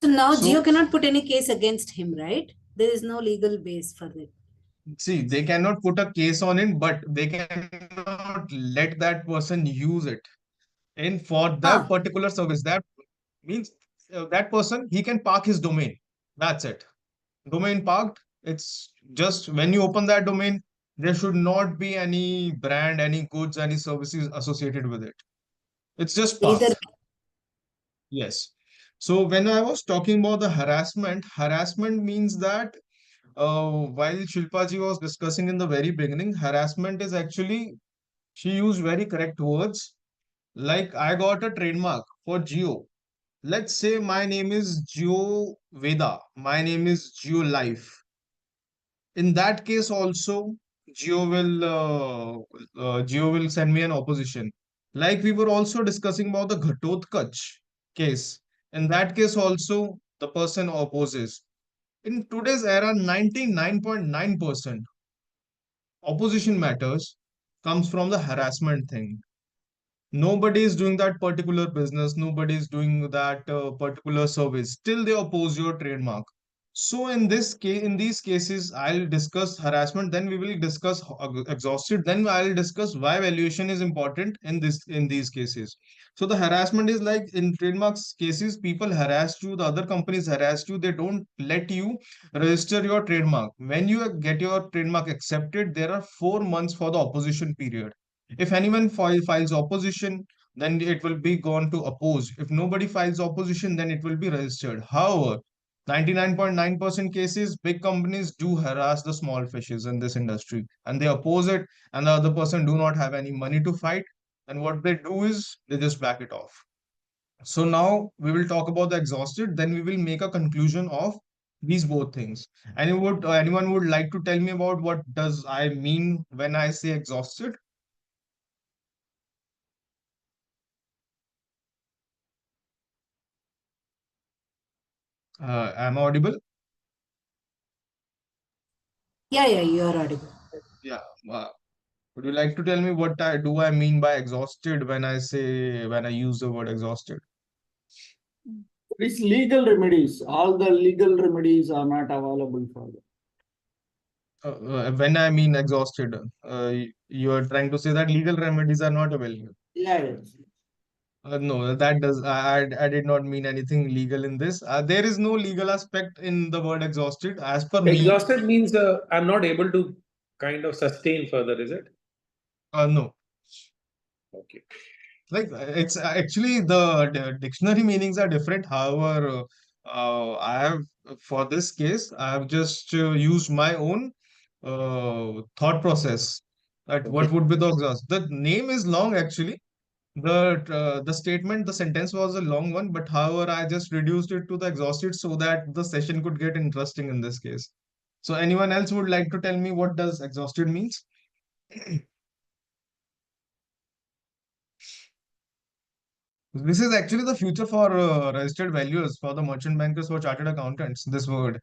So now Geo So cannot put any case against him, right? There is no legal base for it. see, they cannot put a case on it, but they cannot let that person use it in for their Ah, particular service. That means that person, he can park his domain. That's it. Domain parked. It's just when you open that domain, there should not be any brand, any goods, any services associated with it. It's just either. parked. Yes. So when I was talking about the harassment means that while Shilpa ji was discussing in the very beginning, harassment is actually, she used very correct words. Like I got a trademark for Geo. Let's say my name is Geo Veda. My name is Geo Life. In that case also, Geo will send me an opposition. Like we were also discussing about the Ghatotkach case. In that case also, the person opposes. In today's era, 99.9% opposition matters comes from the harassment thing. Nobody is doing that particular business, nobody is doing that particular service, still they oppose your trademark. So in this case, in these cases, I'll discuss harassment, then we will discuss exhausted, then I'll discuss why valuation is important in these cases. So the harassment is like in trademarks cases, people harass you, the other companies harass you, they don't let you register your trademark. When you get your trademark accepted, there are 4 months for the opposition period. If anyone files opposition, then it will be gone to oppose. If nobody files opposition, then it will be registered. However, 99.9% cases, big companies do harass the small fishes in this industry and they oppose it, and the other person do not have any money to fight. And what they do is they just back it off. So now we will talk about the exhausted, then we will make a conclusion of these both things. Anyone would like to tell me about what does I mean when I say exhausted? Am I audible? Yeah, you are audible. Yeah. Would you like to tell me what I mean by exhausted when I use the word exhausted? It's legal remedies. All the legal remedies are not available for them. When I mean exhausted, you are trying to say that legal remedies are not available. Yes. No, that does I did not mean anything legal in this. There is no legal aspect in the word exhausted as per me. Exhausted means I'm not able to kind of sustain further, is it? No. Okay. Like it's actually the dictionary meanings are different. However, I have for this case I have just used my own thought process that what would be the exhaust. The name is long actually. The statement, the sentence was a long one, but however, I just reduced it to the exhausted so that the session could get interesting in this case. So anyone else would like to tell me what does exhausted means? This is actually the future for registered valuers, for the merchant bankers, for chartered accountants, this word.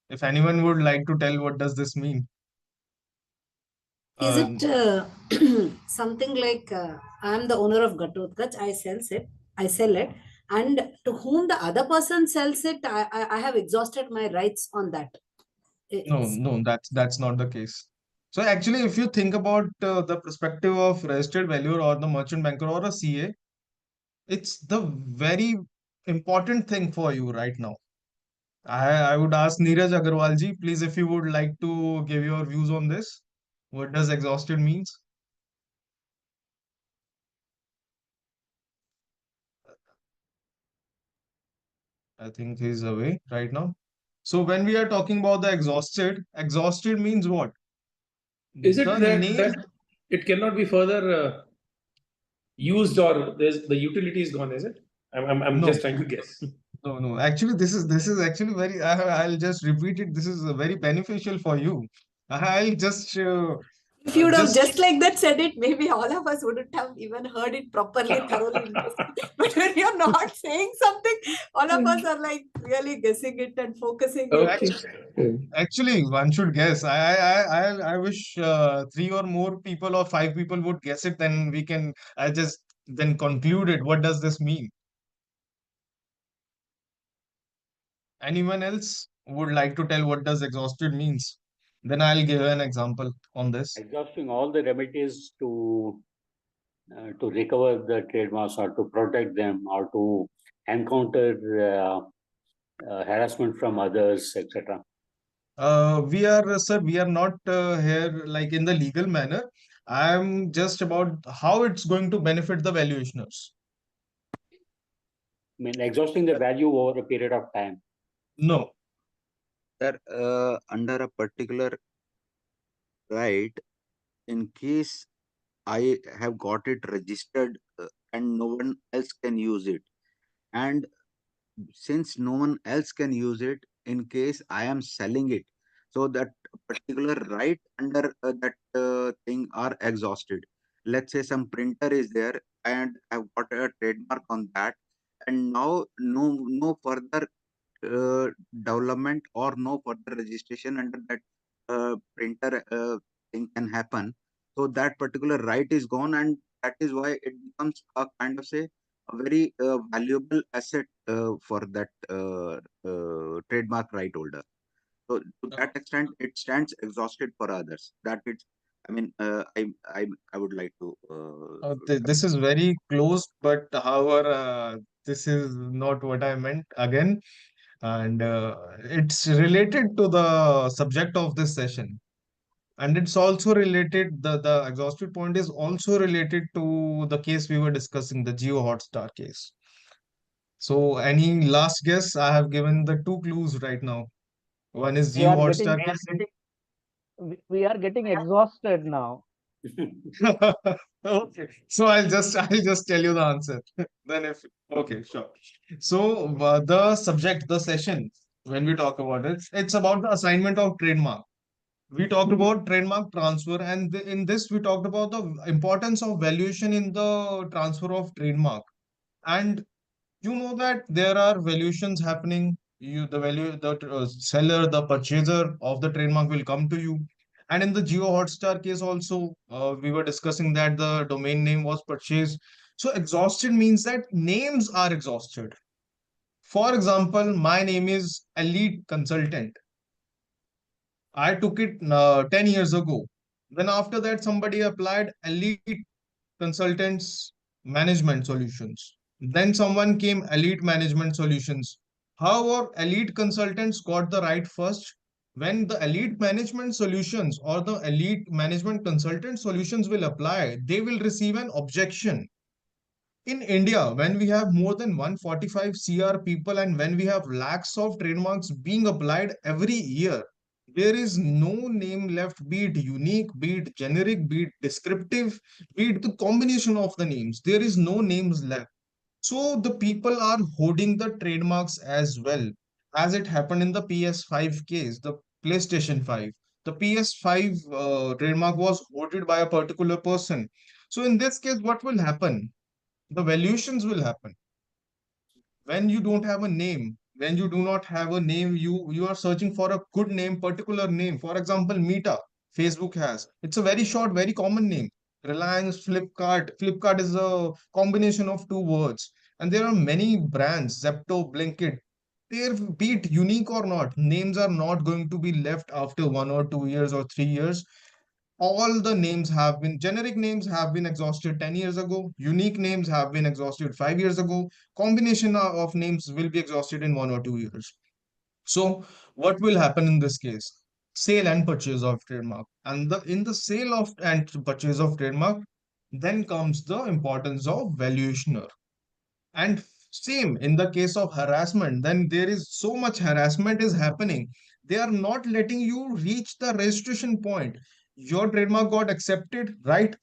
If anyone would like to tell what does this mean? Is it something like I'm the owner of Ghatotkaч, I sell it, and to whom the other person sells it, I have exhausted my rights on that. No, that's not the case. So actually, if you think about the perspective of registered valuer or the merchant banker or a CA, it's the very important thing for you right now. I would ask Neeraj Agarwal ji, please, if you would like to give your views on this. What does exhausted means? I think he's away right now. So when we are talking about the exhausted means what? Is it The that name, it cannot be further used, or there's the utility is gone? Is it? I'm no, just trying to guess. no. Actually, this is actually very. I'll just repeat it. This is very beneficial for you. I'll just If you would have just just like that said it, maybe all of us wouldn't have even heard it properly, thoroughly. But when you're not saying something, all of us are like really guessing it and focusing Okay. it. actually one should guess. I wish three or more people or five people would guess it. Then we can. I just then conclude it. What does this mean? Anyone else would like to tell what does exhausted means? Then I'll give an example on this. Exhausting all the remedies to recover the trademarks or to protect them or to encounter harassment from others, etc. Sir, we are not here like in the legal manner. I'm just about how it's going to benefit the valuationers. I mean, exhausting the value over a period of time. No. Sir, under a particular right, in case I have got it registered and no one else can use it, and since no one else can use it, in case I am selling it, so that particular right under that thing are exhausted. Let's say some printer is there and I've got a trademark on that, and now no further development or no further registration under that printer thing can happen. So that particular right is gone, and that is why it becomes a kind of say a very valuable asset for that trademark right holder. So to that extent, it stands exhausted for others. That it's, I mean, I would like to. This is very close, but however, this is not what I meant again. And it's related to the subject of this session. And it's also related, the exhausted point is also related to the case we were discussing, the Geo Hotstar case. So, any last guess? I have given the two clues right now. One is We Geo are getting, Hotstar case. we are getting exhausted now. Okay, so I'll just tell you the answer. Then if okay, sure. So the subject, the session, when we talk about it, it's about the assignment of trademark. We talked about trademark transfer, and in this we talked about the importance of valuation in the transfer of trademark. And you know that there are valuations happening. The seller, the purchaser of the trademark will come to you. And in the Geo Hotstar case also, we were discussing that the domain name was purchased. So exhausted means that names are exhausted. For example, my name is Elite Consultant. I took it 10 years ago. Then after that, somebody applied Elite Consultants Management Solutions. Then someone came Elite Management Solutions. However, Elite Consultants got the right first. When the Elite Management Solutions or the Elite Management Consultant Solutions will apply, they will receive an objection. In India, when we have more than 145 CR people and when we have lakhs of trademarks being applied every year, there is no name left, be it unique, be it generic, be it descriptive, be it the combination of the names. There is no names left. So the people are hoarding the trademarks as well, as it happened in the PS5 case, the PlayStation 5. The PS5 trademark was hoarded by a particular person. So in this case, what will happen? The valuations will happen when you don't have a name. When you do not have a name, you are searching for a good name, particular name. For example, Meta, Facebook has. It's a very short, very common name. Reliance, Flipkart is a combination of two words, and there are many brands, Zepto, Blinkit. They're, be it unique or not, names are not going to be left after 1 or 2 years or 3 years. All the names have been generic names have been exhausted 10 years ago. Unique names have been exhausted 5 years ago. Combination of names will be exhausted in 1 or 2 years. So what will happen in this case? Sale and purchase of trademark. And in the sale of and purchase of trademark, then comes the importance of valuationer. And same in the case of harassment, then there is so much harassment is happening. They are not letting you reach the registration point. Your trademark got accepted, right?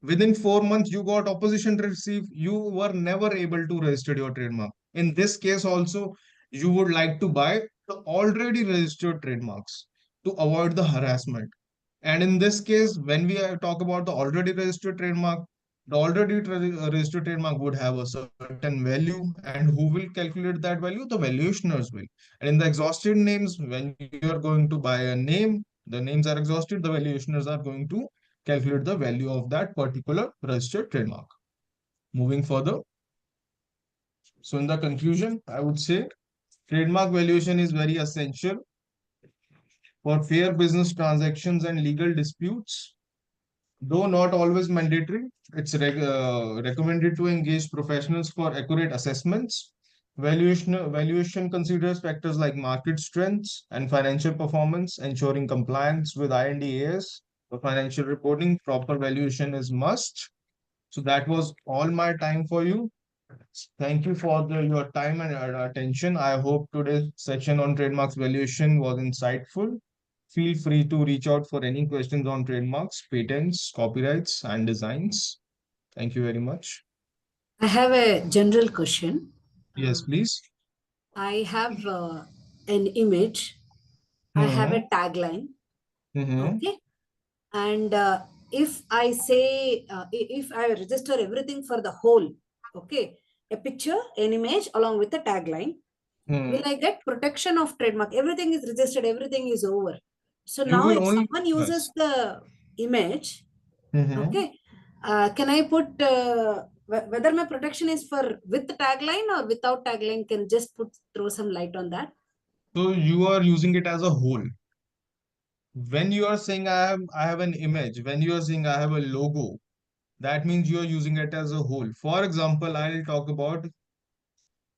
Within 4 months, you got opposition to receive. You were never able to register your trademark. In this case, also, you would like to buy the already registered trademarks to avoid the harassment. And in this case, when we talk about the already registered trademark, the registered trademark would have a certain value, and who will calculate that value? The valuationers will. And in the exhausted names, when you are going to buy a name, the names are exhausted, the valuationers are going to calculate the value of that particular registered trademark. Moving further, so in the conclusion, I would say trademark valuation is very essential for fair business transactions and legal disputes. Though not always mandatory, it's recommended to engage professionals for accurate assessments. Valuation considers factors like market strengths and financial performance, ensuring compliance with IND-AS. For financial reporting, proper valuation is must. So that was all my time for you. Thank you for your time and attention. I hope today's session on trademarks valuation was insightful. Feel free to reach out for any questions on trademarks, patents, copyrights, and designs. Thank you very much. I have a general question. Yes, please. I have an image. I have a tagline. Okay. And if I say, if I register everything for the whole, okay, a picture, an image along with the tagline, will I get protection of trademark? Everything is registered, everything is over. So You now will if only someone uses the image, Mhm. okay, can I put whether my protection is for with the tagline or without tagline? Can just throw some light on that. So you are using it as a whole. When you are saying I have an image, when you are saying I have a logo, that means you are using it as a whole. For example, I'll talk about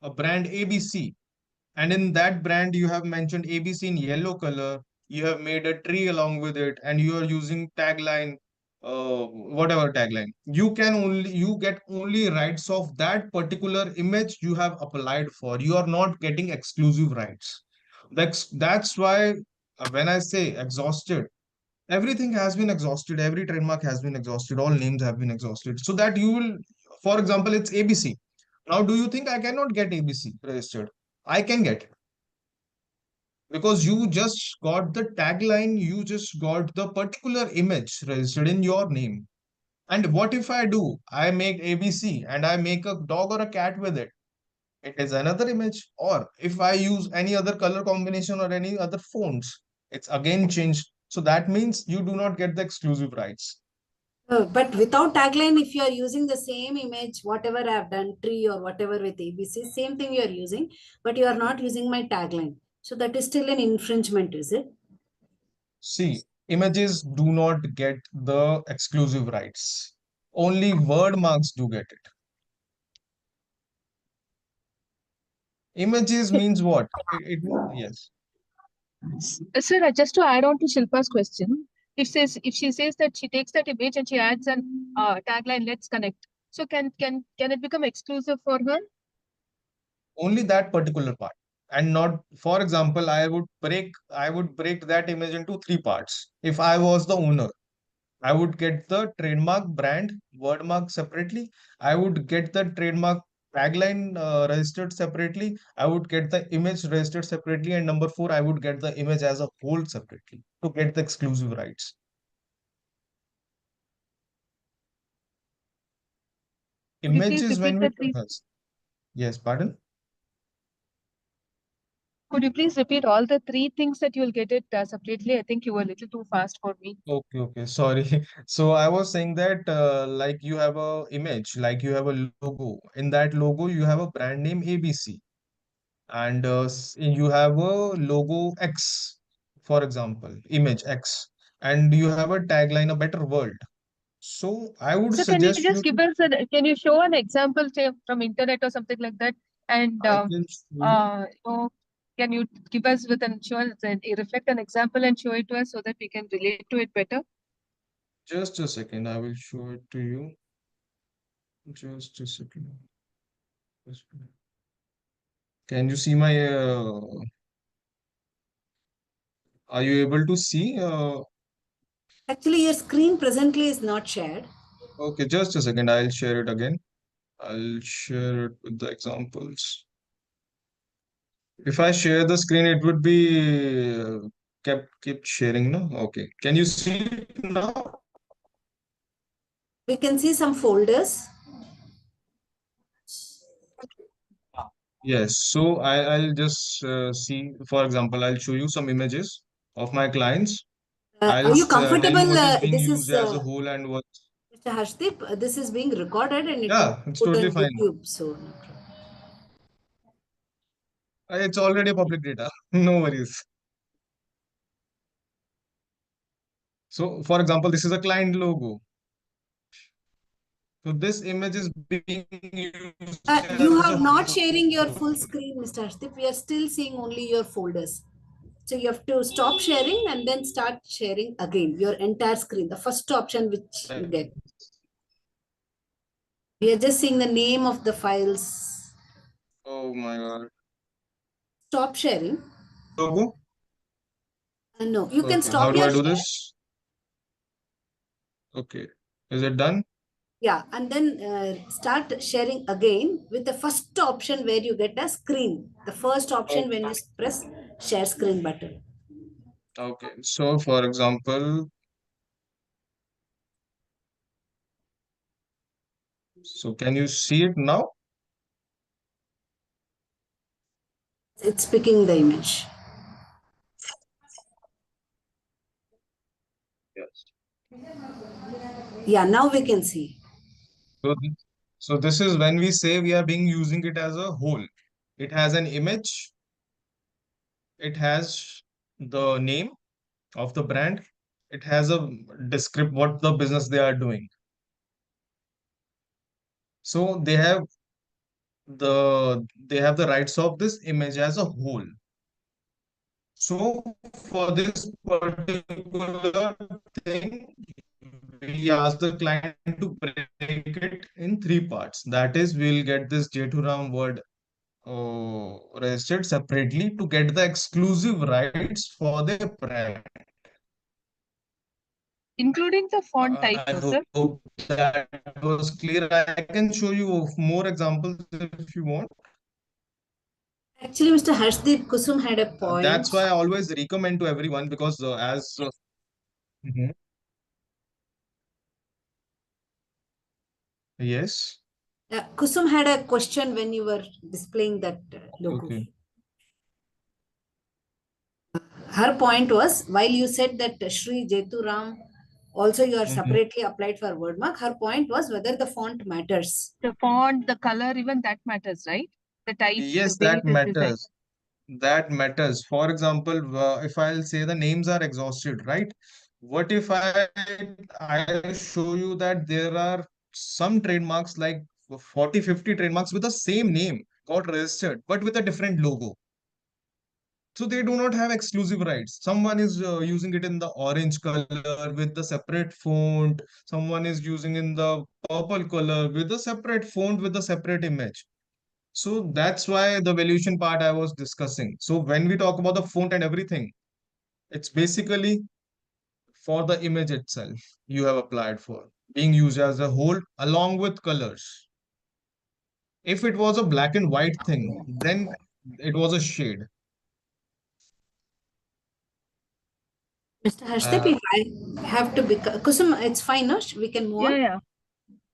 a brand ABC. And in that brand, you have mentioned ABC in yellow color. You have made a tree along with it, and you are using tagline whatever tagline. You get only rights of that particular image you have applied for. You are not getting exclusive rights. That's why when I say exhausted, everything has been exhausted. Every trademark has been exhausted. All names have been exhausted. So that you will, for example, it's ABC. Now, do you think I cannot get ABC registered? I can get, because you just got the tagline, you just got the particular image registered in your name. And what if I do? I make ABC and I make a dog or a cat with it. It is another image. Or if I use any other color combination or any other fonts, it's again changed. So that means you do not get the exclusive rights. But without tagline, if you are using the same image, whatever I have done, tree or whatever with ABC, same thing you are using, but you are not using my tagline. So that is still an infringement, is it? See, images do not get the exclusive rights. Only word marks do get it. Images means what? Yes. Sir, just to add on to Shilpa's question, if she says that she takes that image and she adds an tagline, "Let's connect." So can it become exclusive for her? Only that particular part, and not, for example, I would break that image into three parts. If I was the owner, I would get the trademark brand wordmark separately. I would get the trademark tagline registered separately. I would get the image registered separately. And number four, I would get the image as a whole separately to get the exclusive rights. Could you please Images, when repeat we, the three? yes, pardon? Could you please repeat all the three things that you will get it separately? I think you were a little too fast for me. Okay, okay, sorry. So I was saying that like you have a image, like you have a logo. In that logo, you have a brand name ABC, and you have a logo X, for example, image X, and you have a tagline, a better world. So I would So can you suggest just you give to, us can you show an example, say from internet or something like that? And I can show you can you give us with an show reflect an example and show it to us so that we can relate to it better? just a second. I will show it to you. Just a second. Can you see my, are you able to see? Actually, your screen presently is not shared. Okay, just a second. I'll share it again. I'll share it with the examples. If I share the screen, it would be kept sharing, no? Okay. Can you see it now? We can see some folders. Yes. So I'll just see, for example, I'll show you some images of my clients. Are you Tell you comfortable? what is being This used is as a whole and what. Mr. Harshdeep, this is being recorded and it will Yeah, be it's put totally on fine. YouTube. So no problem. It's already public data. No worries. So, for example, this is a client logo. So this image is being used You as a have not sharing your whole. full screen, Mr. Harshdeep. We are still seeing only your folders. So you have to stop sharing and then start sharing again your entire screen, the first option which you get. We are just seeing the name of the files. Oh my God. Stop sharing. Logo? No, you can Okay, how stop do I your do share. this? Okay, is it done? Yeah, and then start sharing again with the first option where you get a screen. The first option when you press share screen button. Okay, so for example, so can you see it now? It's picking the image. Yes. Yeah, now we can see. So, so this is when we say we are being using it as a whole. It has an image, it has the name of the brand, it has a descript what the business they are doing. So they have the rights of this image as a whole. So for this particular thing, we ask the client to break it in three parts. That is, we'll get this J2RAM word registered separately to get the exclusive rights for the brand. Including the font type, I no, sir? hope that was clear. I can show you more examples if you want. Actually, Mr. Harshdeep, Kusum had a point. That's why I always recommend to everyone because Mhm. Yes. Kusum had a question when you were displaying that logo. Okay. Her point was, while you said that Shri Jeturam also you are separately applied for wordmark, her point was whether the font matters. The font, the color, even that matters, right? The type, Yes, the way that it is designed. matters. That matters. For example, if I'll say the names are exhausted, right? What if I show you that there are some trademarks like 40, 50 trademarks with the same name got registered, but with a different logo. So they do not have exclusive rights. Someone is using it in the orange color with the separate font. Someone is using in the purple color with a separate font with a separate image. So that's why the valuation part I was discussing. So when we talk about the font and everything, it's basically for the image itself you have applied for, being used as a whole along with colors. If it was a black and white thing, then it was a shade. Mr. Harshdeep, if I have to become Kusum, it's fine, no? We can move on.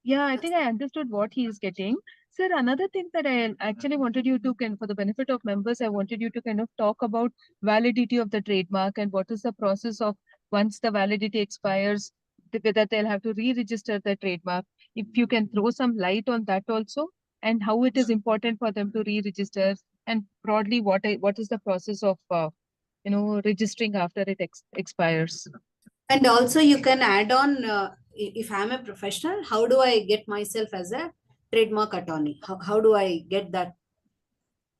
Yeah, I think I understood what he is getting. Sir, another thing that I actually wanted you to, for the benefit of members, I wanted you to kind of talk about validity of the trademark and what is the process of once the validity expires, whether they'll have to re-register the trademark. If you can throw some light on that also, and how it is important for them to re-register, and broadly what is the process of registering after it expires. And also you can add on, if I'm a professional, how do I get myself as a trademark attorney? How do I get that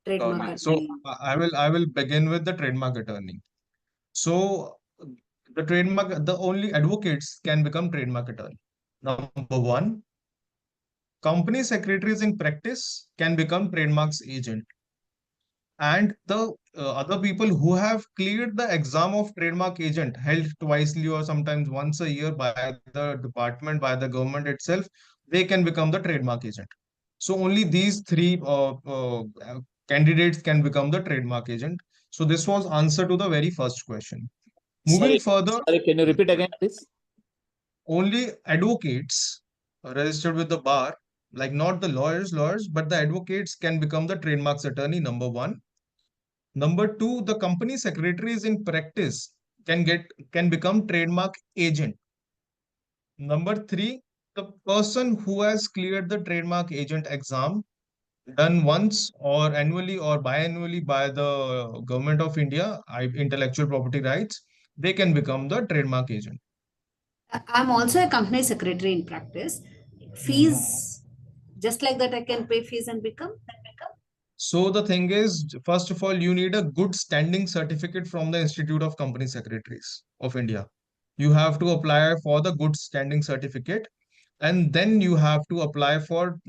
trademark So attorney? I will begin with the trademark attorney. So the only advocates can become trademark attorney. Number one, company secretaries in practice can become trademarks agent. And the other people who have cleared the exam of trademark agent held twicely or sometimes once a year by the department, by the government itself, they can become the trademark agent. So only these three candidates can become the trademark agent. So this was answer to the very first question. Moving further, Sorry, can you repeat again, please? only advocates registered with the bar, like not the lawyers, but the advocates can become the trademarks attorney, number one. Number two, the company secretaries in practice can become trademark agent. Number three, the person who has cleared the trademark agent exam done once or annually or biannually by the government of India, intellectual property rights, they can become the trademark agent. I'm also a company secretary in practice. Fees, just like that, I can pay fees and become. So the thing is, first of all, you need a good standing certificate from the Institute of Company Secretaries of India. You have to apply for the good standing certificate, and then you have to apply for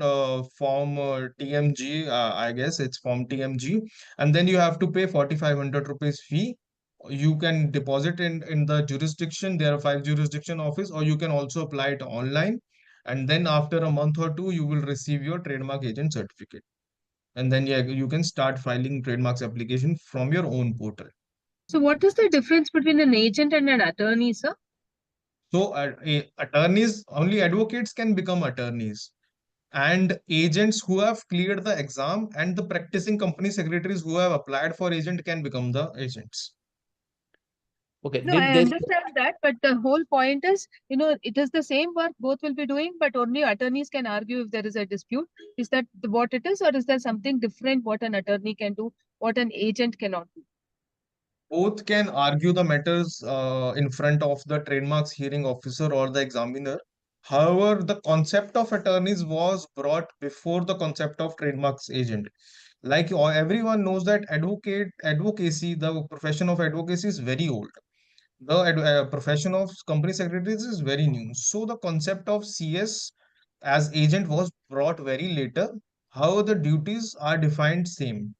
form TMG. I guess it's form TMG, and then you have to pay 4,500 rupees fee. You can deposit in the jurisdiction. There are 5 jurisdiction office, or you can also apply it online. And then after a month or two, you will receive your trademark agent certificate. And then yeah, you can start filing trademarks application from your own portal. So what is the difference between an agent and an attorney, sir? So attorneys, only advocates can become attorneys, and agents who have cleared the exam and the practicing company secretaries who have applied for agent can become the agents. Okay, No, I understand that, but the whole point is, it is the same work both will be doing, but only attorneys can argue if there is a dispute. Is that what it is, or is there something different what an attorney can do, what an agent cannot do? Both can argue the matters in front of the trademarks hearing officer or the examiner. However, the concept of attorneys was brought before the concept of trademarks agent. Like everyone knows that advocacy, the profession of advocacy is very old. The profession of company secretaries is very new. So the concept of CS as agent was brought very later. However, the duties are defined same.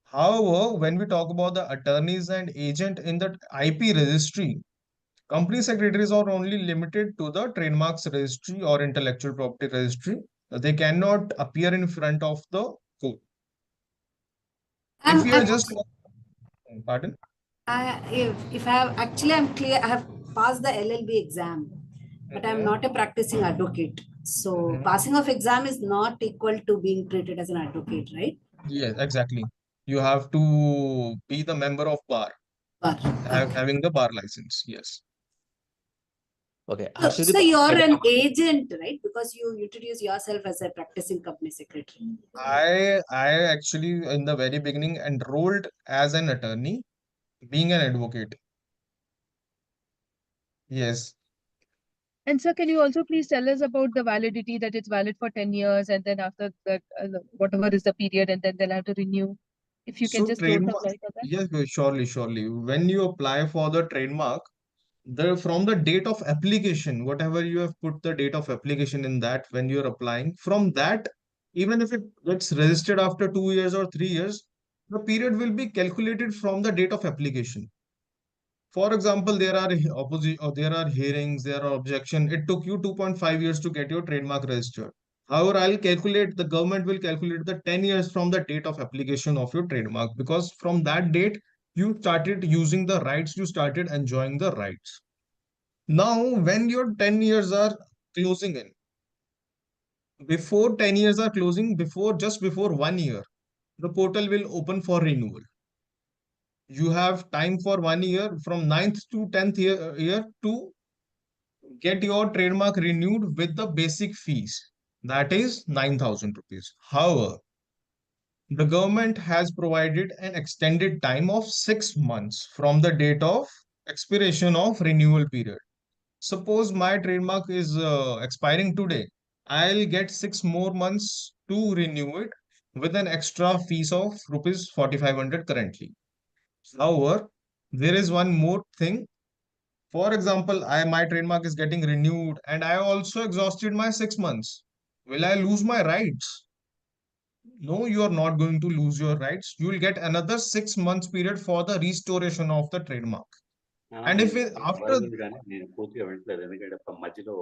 However, when we talk about the attorneys and agent in the IP registry, company secretaries are only limited to the trademarks registry or intellectual property registry. They cannot appear in front of the court. If you are just, pardon? If I have actually, I'm clear, I have passed the LLB exam, but I'm not a practicing advocate. So passing of exam is not equal to being treated as an advocate, right? Yes, exactly. You have to be the member of bar, Bar. Okay. having the bar license. Yes. Okay, So, Harshdeep, you're an agent, right? Because you introduce yourself as a practicing company secretary. I actually in the very beginning enrolled as an attorney, being an advocate. Yes. And sir, can you also please tell us about the validity, that it's valid for 10 years and then after that, whatever is the period, and then they'll have to renew? If you can So just throw some trademark, light on that. yes, surely, surely. When you apply for the trademark, the from the date of application, whatever you have put the date of application in that when you're applying, from that, even if it gets registered after 2 years or 3 years, the period will be calculated from the date of application. For example, there are opposite or there are hearings, there are objection. It took you 2.5 years to get your trademark registered. However, I'll calculate, the government will calculate the 10 years from the date of application of your trademark, because from that date, you started using the rights, you started enjoying the rights. Now, when your 10 years are closing in, before 10 years are closing, just before 1 year, the portal will open for renewal. You have time for 1 year from 9th to 10th year to get your trademark renewed with the basic fees. That is 9,000 rupees. However, the government has provided an extended time of 6 months from the date of expiration of renewal period. Suppose my trademark is expiring today. I'll get 6 more months to renew it with an extra fees of rupees 4,500 currently. However, there is one more thing. For example, my trademark is getting renewed and I also exhausted my 6 months. Will I lose my rights? No, you are not going to lose your rights. You will get another 6 months period for the restoration of the trademark. And if it, after కానీ నేను పూర్తిగా వింటలేదు, ఎందుకంటే మధ్యలో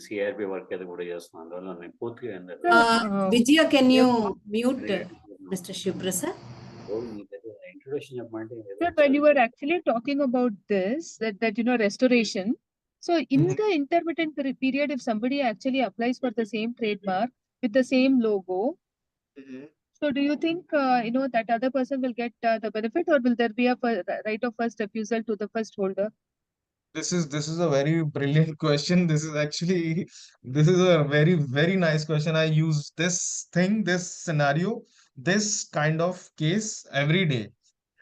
CRP work అది కూడా చేస్తున్నాను, అందువల్ల నేను పూర్తిగా Vijaya, can you mute Mr. Shivrasa? Introduction చెప్పమంటే Sir, when you were actually talking about this, that restoration. So in the intermittent period, if somebody actually applies for the same trademark with the same logo, so do you think that other person will get the benefit, or will there be a right of first refusal to the first holder? this is a very brilliant question. This is a very, very nice question. I use this scenario, this kind of case every day.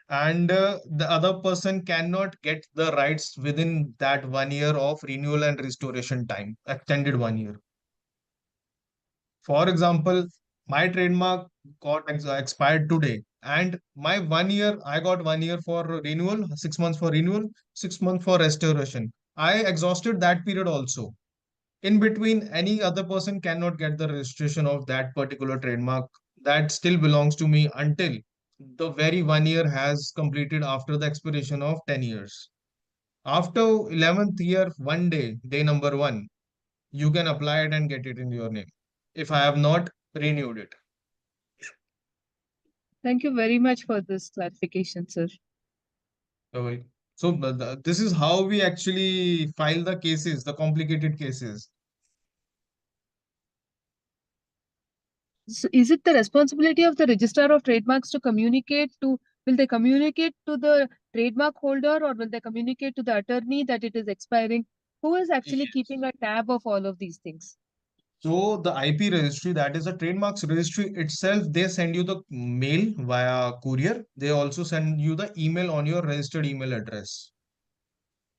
And the other person cannot get the rights within that 1 year of renewal and restoration time, extended 1 year. For example, my trademark got expired today, and my 1 year, I got 1 year for renewal, 6 months for renewal, 6 months for restoration. I exhausted that period also. In between, any other person cannot get the registration of that particular trademark. That still belongs to me until the very 1 year has completed after the expiration of 10 years. After 11th year, one day, day number one, you can apply it and get it in your name if I have not renewed it. Thank you very much for this clarification, sir. So this is how we actually file the cases, the complicated cases. So is it the responsibility of the registrar of trademarks to communicate to, will they communicate to the trademark holder, or will they communicate to the attorney that it is expiring? Who is actually keeping a tab of all of these things? So the IP registry, that is the trademarks registry itself, they send you the mail via courier. They also send you the email on your registered email address.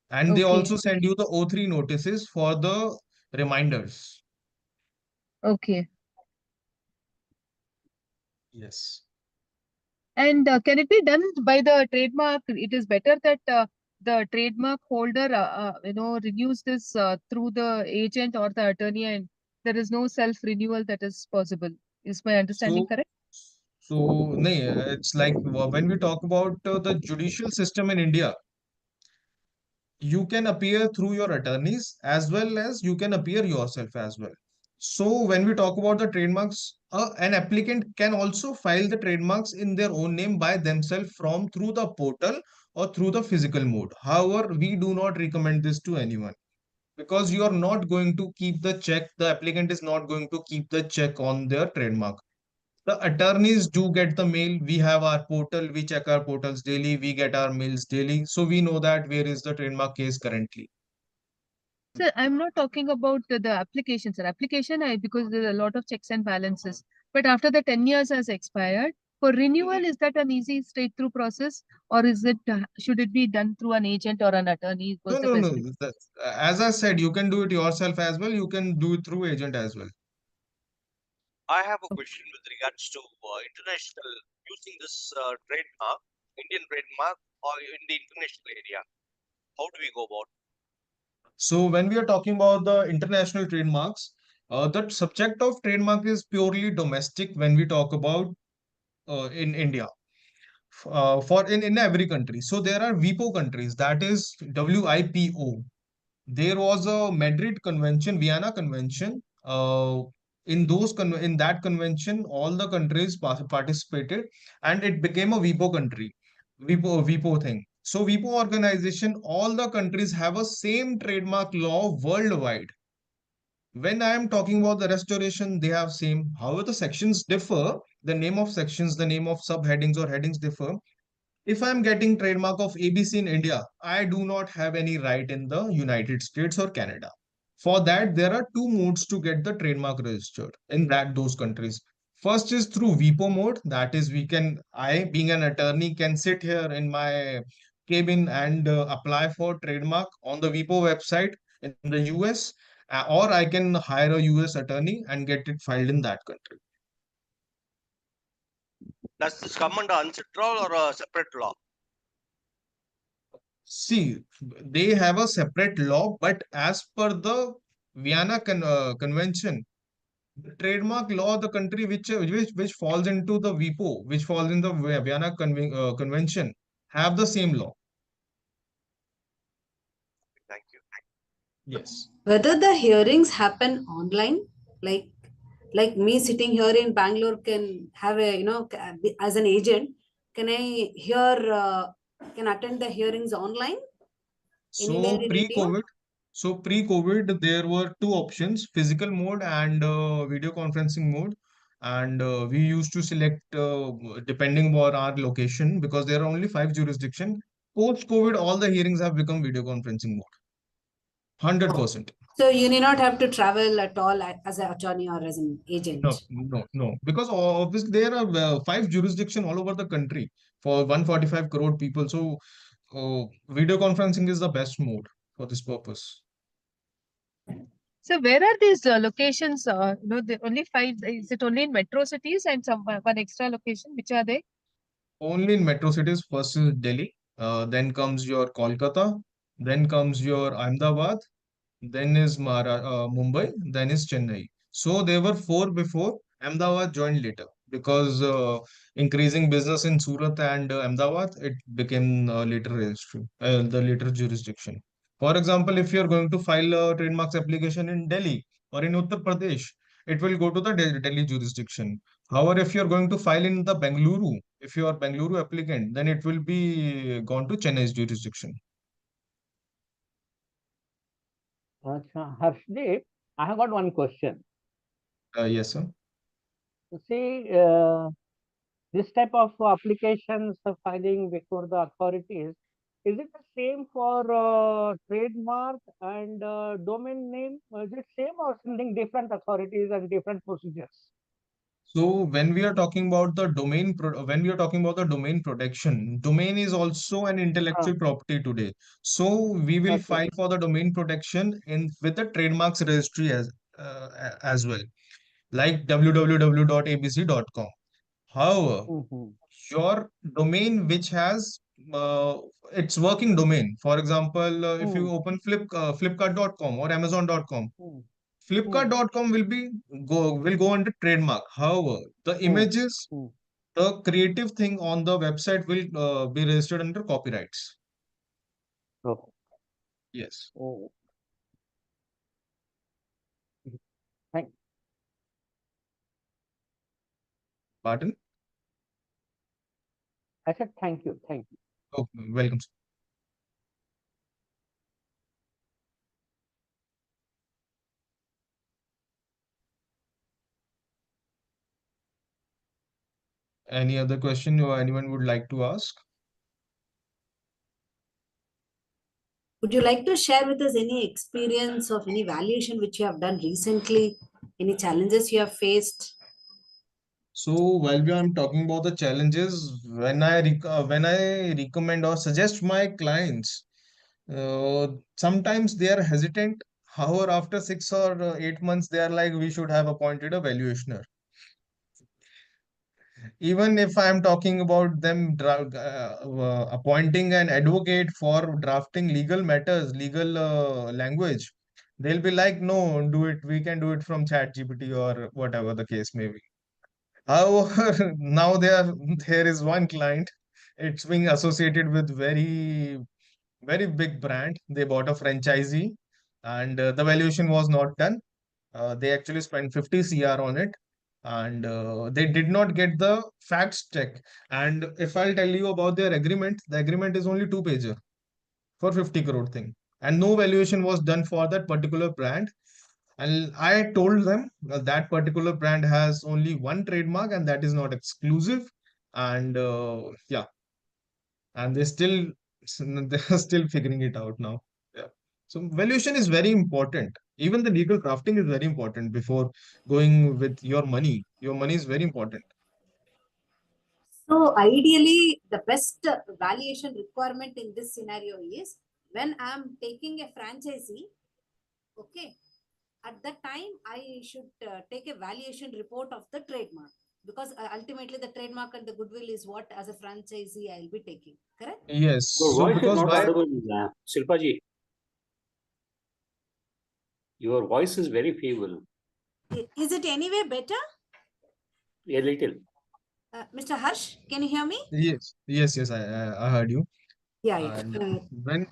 And they also send you the O3 notices for the reminders. Okay. Yes. And can it be done by the trademark? It is better that the trademark holder, renews this through the agent or the attorney, and there is no self-renewal that is possible. Is my understanding So, correct? it's like when we talk about the judicial system in India, you can appear through your attorneys as well as you can appear yourself as well. So when we talk about the trademarks, an applicant can also file the trademarks in their own name by themselves from through the portal or through the physical mode. However, we do not recommend this to anyone because you are not going to keep the check. The applicant is not going to keep the check on their trademark. The attorneys do get the mail. We have our portal. We check our portals daily. We get our mails daily. So we know that where is the trademark case currently. Sir, I'm not talking about the application, sir. Application, because there's a lot of checks and balances. But after the 10 years has expired, for renewal, is that an easy straight through process, or is it should it be done through an agent or an attorney? No, What's the no, no. facility? As I said, you can do it yourself as well. You can do it through agent as well. I have a question with regards to international using this trademark, Indian trademark, or in the international area. How do we go about? So when we are talking about the international trademarks, the subject of trademark is purely domestic when we talk about in India. For in every country. So there are WIPO countries, that is WIPO. There was a Madrid Convention, Vienna Convention. In that convention, all the countries participated, and it became a WIPO country, WIPO thing. So WIPO organization, all the countries have a same trademark law worldwide. When I am talking about the restoration, they have same. However, the sections differ. The name of sections, the name of subheadings or headings differ. If I'm getting trademark of ABC in India, I do not have any right in the United States or Canada. For that, there are two modes to get the trademark registered in those countries. First is through WIPO mode. That is, I being an attorney can sit here in my cabin and apply for trademark on the WIPO website in the US, or I can hire a US attorney and get it filed in that country. Does this come under ancestral or a separate law? See, they have a separate law, but as per the Vienna Convention, the trademark law, the country which falls into the WIPO, which falls in the Vienna Convention, have the same law. Thank you. Yes. Whether the hearings happen online, like me sitting here in Bangalore can have a, as an agent, can I can attend the hearings online anywhere So in India? pre-COVID, there were two options: physical mode and video conferencing mode. And we used to select depending on our location because there are only 5 jurisdictions. Post-COVID, all the hearings have become video conferencing mode. 100%. So you need not have to travel at all as an attorney or as an agent. No. Because obviously there are 5 jurisdictions all over the country for 145 crore people. So video conferencing is the best mode for this purpose. So where are these locations? The only 5. Is it only in metro cities and one extra location? Which are they? Only in metro cities. First is Delhi, then comes your Kolkata, then comes your Ahmedabad, then is Mumbai, then is Chennai. So there were 4 before. Ahmedabad joined later because increasing business in Surat and Ahmedabad, it became later registry, the later jurisdiction. For example, if you're going to file a trademarks application in Delhi or in Uttar Pradesh, it will go to the Delhi jurisdiction. However, if you're going to file in the Bengaluru, if you are Bengaluru applicant, then it will be gone to Chennai's jurisdiction. Harshdeep, I have got one question. Yes, sir. See, this type of applications filing before the authorities, is it the same for trademark and domain name? Is it same or something different authorities and different procedures? So when we are talking about the when we are talking about the domain protection, domain is also an intellectual property today. So we will file for the domain protection in with the trademarks registry as well, like www.abc.com. However, your domain which has its working domain. For example, if you Hmm. open Flipkart.com or Amazon.com, Hmm. Flipkart.com will go under trademark. However, the Hmm. images, Hmm. the creative thing on the website will be registered under copyrights. Oh. Yes. Oh. Thank. Pardon? I said thank you. Thank you. Oh, welcome. Any other question or anyone would like to ask? Would you like to share with us any experience of any valuation which you have done recently? Any challenges you have faced? So while I'm talking about the challenges, when I recommend or suggest my clients, sometimes they are hesitant. However, after 6 or 8 months, they are like, we should have appointed a valuationer. Even if I am talking about them appointing an advocate for drafting legal matters, legal language, they'll be like, no, do it. We can do it from ChatGPT or whatever the case may be. However, now there is one client. It's being associated with very big brand. They bought a franchisee, and the valuation was not done. They actually spent 50 CR on it, and they did not get the facts check. And if I'll tell you about their agreement, the agreement is only 2 pager for 50 crore thing, and no valuation was done for that particular brand. And I told them that particular brand has only one trademark, and that is not exclusive. And yeah, and they're still figuring it out now. Yeah. So valuation is very important. Even the legal drafting is very important before going with your money. Your money is very important. So ideally, the best valuation requirement in this scenario is when I'm taking a franchisee, okay, at that time I should take a valuation report of the trademark, because ultimately the trademark and the goodwill is what as a franchisee I'll be taking, correct? Yes. Your So voice is because not why? audible, Shilpa ji. Your voice is very feeble, Is it anyway better? a little. Mr. Harsh, can you hear me? Yes. I heard you. Yeah, And yeah.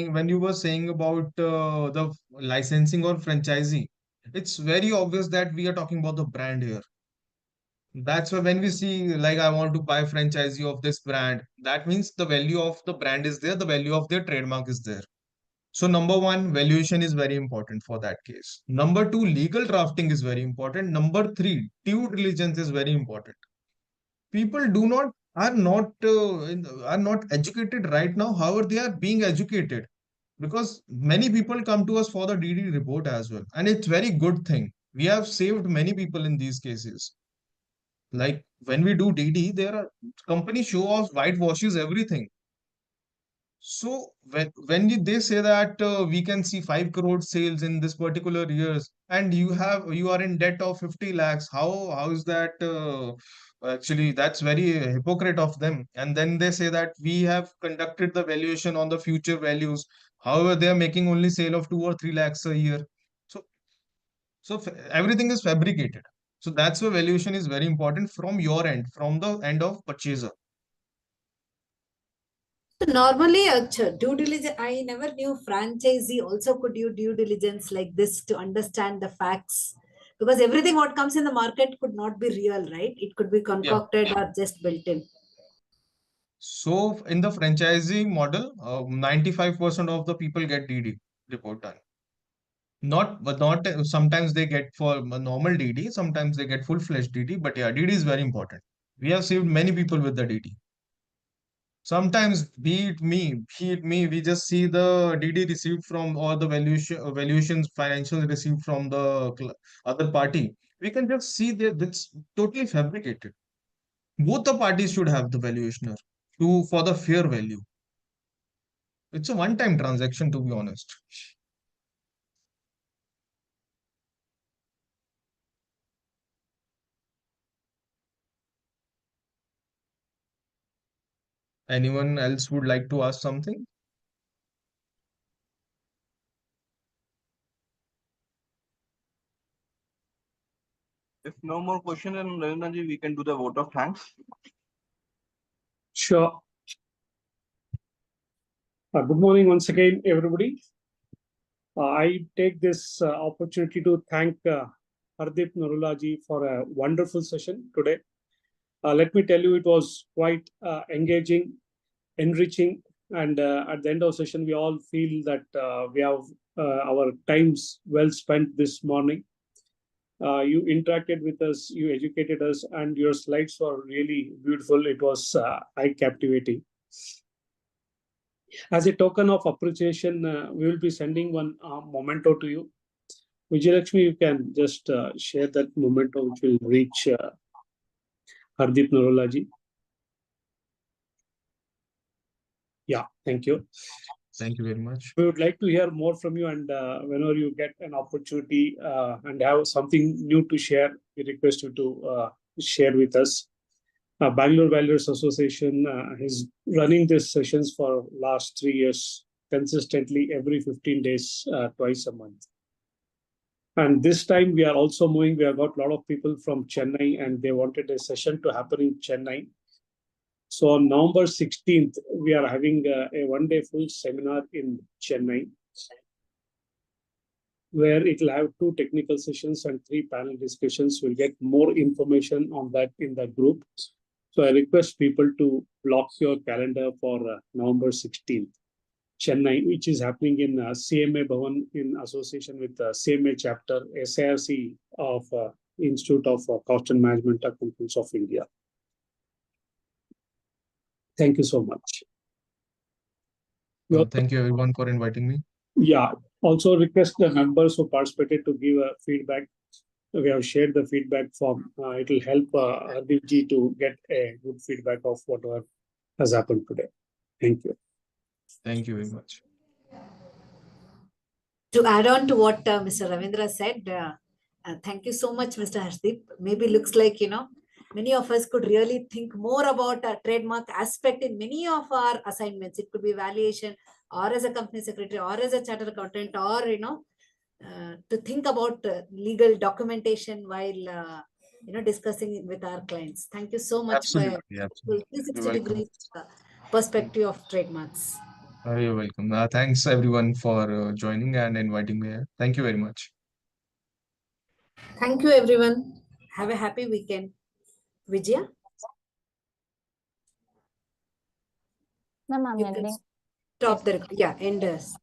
when you were saying about the licensing or franchisee, it's very obvious that we are talking about the brand here. That's why when we see, like, I want to buy franchisee of this brand, that means the value of the brand is there, the value of their trademark is there. So number one, valuation is very important for that case. Number two, legal drafting is very important. Number three, due diligence is very important. People do not are not educated right now. However, they are being educated because many people come to us for the DD report as well, and it's very good thing. We have saved many people in these cases. Like when we do DD, there are company show off whitewashes everything. So they say that we can see 5 crore sales in this particular years, and you are in debt of 50 lakhs, how is that? Actually, that's very hypocrite of them. And then they say that we have conducted the valuation on the future values. However, they are making only sale of 2 or 3 lakhs a year. So everything is fabricated. So that's why valuation is very important from your end, from the end of purchaser. So normally, due diligence, I never knew franchisee also could do due diligence like this to understand the facts. Because everything what comes in the market could not be real, right? It could be Yeah. concocted or just built in. So in the franchising model, 95% of the people get DD report done. Not sometimes they get for a normal DD, sometimes they get full-fledged DD, but yeah, DD is very important. We have saved many people with the DD. Sometimes, be it me, we just see the DD received from or the valuations financials received from the other party. We can just see that that's totally fabricated. Both the parties should have the valuationer to for the fair value. It's a one-time transaction, to be honest. Anyone else would like to ask something? If no more questions, then Ravindra ji, we can do the vote of thanks. Sure. Good morning once again, everybody. I take this opportunity to thank Harshdeep Narula ji for a wonderful session today. Let me tell you, it was quite engaging, enriching, and at the end of the session, we all feel that we have our times well spent this morning. You interacted with us, you educated us, and your slides were really beautiful. It was eye captivating. As a token of appreciation, we will be sending one memento to you. Vijayalakshmi, you can just share that memento which will reach Harshdeep Narula ji. Yeah, thank you. Thank you very much. We would like to hear more from you, and whenever you get an opportunity and have something new to share, we request you to share with us. Bangalore Valuers Association is running these sessions for last 3 years consistently every 15 days, twice a month. And this time we are also moving. We have got a lot of people from Chennai, and they wanted a session to happen in Chennai. So on November 16th, we are having a one-day full seminar in Chennai, where it will have 2 technical sessions and 3 panel discussions. We'll get more information on that in the group. So I request people to block your calendar for November 16th, Chennai, which is happening in CMA Bhavan in association with the CMA chapter, SIRC of Institute of Cost and Management Accountants of India. Thank you so much. Thank you everyone for inviting me. Yeah, also request the members who participated to give feedback. We have shared the feedback form. It will help Harshdeep ji to get a good feedback of whatever has happened today. Thank you. Thank you very much. To add on to what Mr. Ravindra said, thank you so much, Mr. Harshdeep. Maybe looks like, many of us could really think more about a trademark aspect in many of our assignments. It could be valuation, or as a company secretary, or as a chartered accountant, or, to think about legal documentation while, discussing with our clients. Thank you so much Absolutely, for absolutely. 360 degrees perspective of trademarks. You're welcome. Thanks everyone for joining and inviting me here. Thank you very much. Thank you, everyone. Have a happy weekend. Vijaya? Ma'am, I'm You can ending. stop the, yeah, end us.